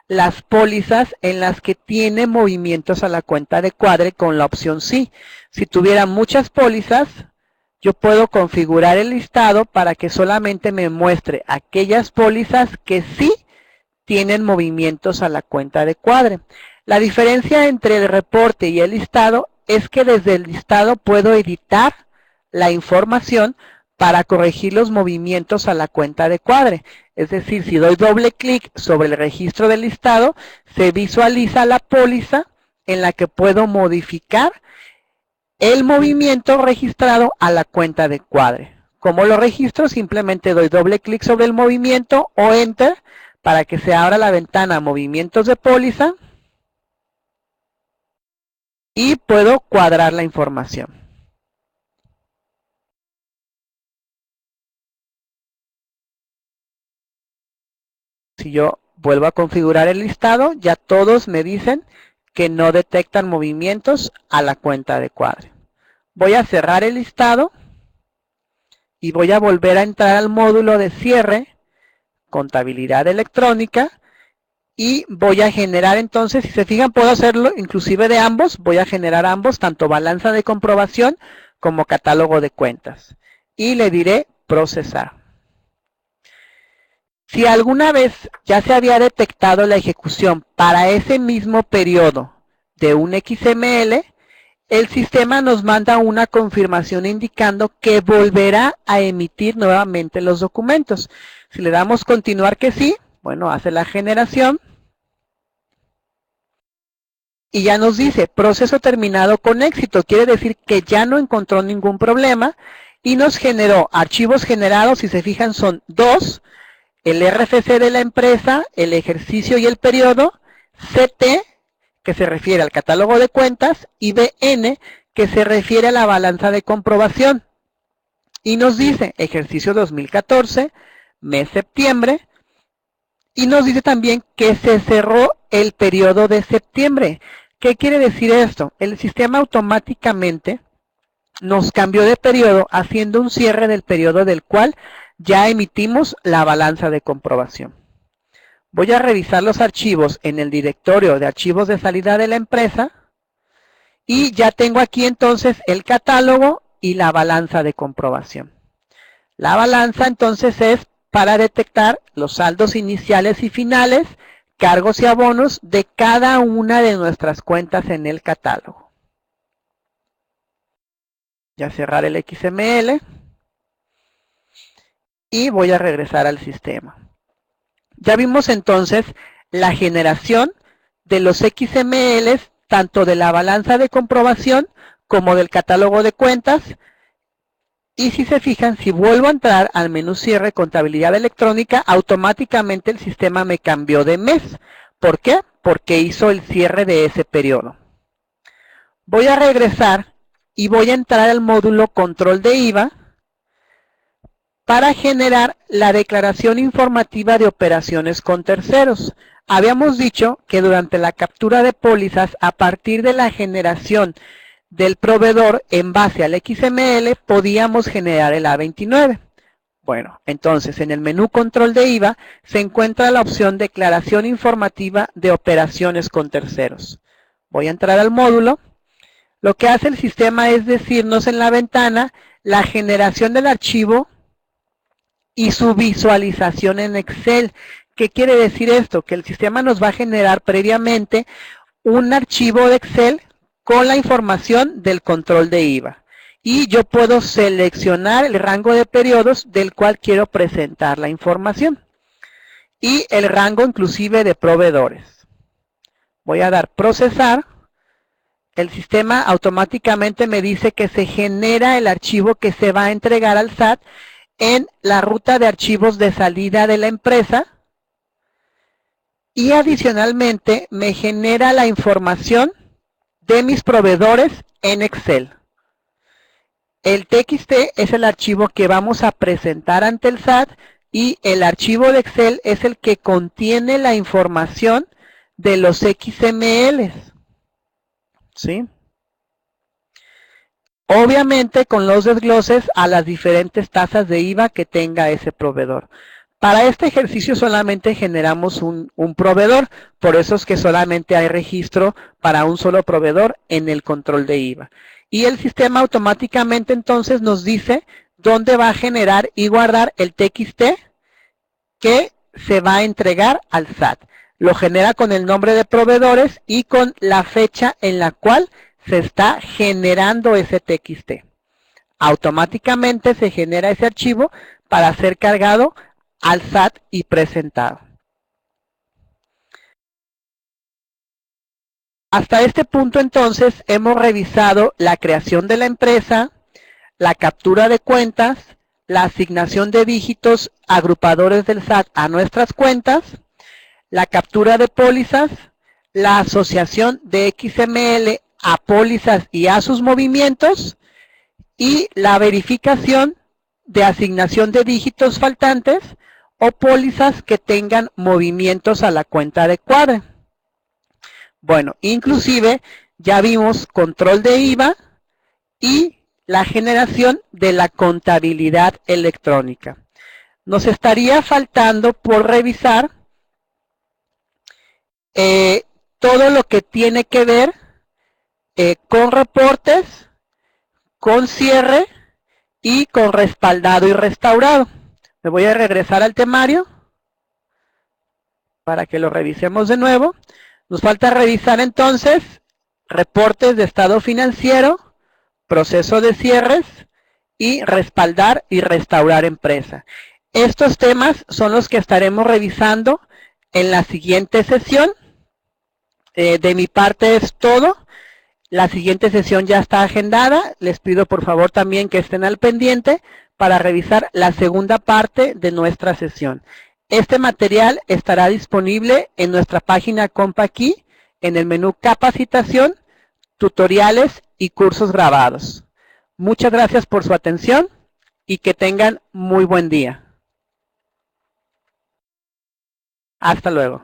las pólizas en las que tiene movimientos a la cuenta de cuadre con la opción sí. Si tuviera muchas pólizas, yo puedo configurar el listado para que solamente me muestre aquellas pólizas que sí tienen movimientos a la cuenta de cuadre. La diferencia entre el reporte y el listado es que desde el listado puedo editar la información para corregir los movimientos a la cuenta de cuadre. Es decir, si doy doble clic sobre el registro del listado, se visualiza la póliza en la que puedo modificar el movimiento registrado a la cuenta de cuadre. ¿Cómo lo registro? Simplemente doy doble clic sobre el movimiento o Enter para que se abra la ventana Movimientos de póliza y puedo cuadrar la información. Si yo vuelvo a configurar el listado, ya todos me dicen que no detectan movimientos a la cuenta de cuadre. Voy a cerrar el listado y voy a volver a entrar al módulo de cierre, contabilidad electrónica, y voy a generar entonces, si se fijan, puedo hacerlo inclusive de ambos, voy a generar ambos, tanto balanza de comprobación como catálogo de cuentas. Y le diré procesar. Si alguna vez ya se había detectado la ejecución para ese mismo periodo de un XML, el sistema nos manda una confirmación indicando que volverá a emitir nuevamente los documentos. Si le damos continuar que sí, bueno, hace la generación. Y ya nos dice, proceso terminado con éxito. Quiere decir que ya no encontró ningún problema y nos generó archivos generados, si se fijan son 2, el RFC de la empresa, el ejercicio y el periodo, CT, que se refiere al catálogo de cuentas, y BN, que se refiere a la balanza de comprobación. Y nos dice ejercicio 2014, mes septiembre, y nos dice también que se cerró el periodo de septiembre. ¿Qué quiere decir esto? El sistema automáticamente nos cambió de periodo haciendo un cierre del periodo del cual ya emitimos la balanza de comprobación. Voy a revisar los archivos en el directorio de archivos de salida de la empresa y ya tengo aquí entonces el catálogo y la balanza de comprobación. La balanza entonces es para detectar los saldos iniciales y finales, cargos y abonos de cada una de nuestras cuentas en el catálogo. Ya cerrar el XML y voy a regresar al sistema. Ya vimos entonces la generación de los XMLs, tanto de la balanza de comprobación como del catálogo de cuentas. Y si se fijan, si vuelvo a entrar al menú cierre contabilidad electrónica, automáticamente el sistema me cambió de mes. ¿Por qué? Porque hizo el cierre de ese periodo. Voy a regresar y voy a entrar al módulo control de IVA para generar la declaración informativa de operaciones con terceros. Habíamos dicho que durante la captura de pólizas, a partir de la generación del proveedor en base al XML, podíamos generar el A29. Bueno, entonces en el menú control de IVA se encuentra la opción declaración informativa de operaciones con terceros. Voy a entrar al módulo. Lo que hace el sistema es decirnos en la ventana la generación del archivo y su visualización en Excel. ¿Qué quiere decir esto? Que el sistema nos va a generar previamente un archivo de Excel con la información del control de IVA. Y yo puedo seleccionar el rango de periodos del cual quiero presentar la información. Y el rango inclusive de proveedores. Voy a dar procesar. El sistema automáticamente me dice que se genera el archivo que se va a entregar al SAT en la ruta de archivos de salida de la empresa. Y adicionalmente me genera la información de mis proveedores en Excel. El TXT es el archivo que vamos a presentar ante el SAT y el archivo de Excel es el que contiene la información de los XMLs. ¿Sí? Obviamente con los desgloses a las diferentes tasas de IVA que tenga ese proveedor. Para este ejercicio solamente generamos un proveedor, por eso es que solamente hay registro para un solo proveedor en el control de IVA. Y el sistema automáticamente entonces nos dice dónde va a generar y guardar el TXT que se va a entregar al SAT. Lo genera con el nombre de proveedores y con la fecha en la cual se está generando ese TXT. Automáticamente se genera ese archivo para ser cargado al SAT y presentado. Hasta este punto entonces hemos revisado la creación de la empresa, la captura de cuentas, la asignación de dígitos agrupadores del SAT a nuestras cuentas, la captura de pólizas, la asociación de XML a pólizas y a sus movimientos y la verificación de asignación de dígitos faltantes o pólizas que tengan movimientos a la cuenta de cuadre. Bueno, inclusive ya vimos control de IVA y la generación de la contabilidad electrónica. Nos estaría faltando por revisar todo lo que tiene que ver con reportes, con cierre y con respaldado y restaurado. Me voy a regresar al temario para que lo revisemos de nuevo. Nos falta revisar entonces reportes de estado financiero, proceso de cierres y respaldar y restaurar empresa. Estos temas son los que estaremos revisando en la siguiente sesión. De mi parte es todo. La siguiente sesión ya está agendada. Les pido por favor también que estén al pendiente para revisar la segunda parte de nuestra sesión. Este material estará disponible en nuestra página CompaKey en el menú Capacitación, Tutoriales y Cursos Grabados. Muchas gracias por su atención y que tengan muy buen día. Hasta luego.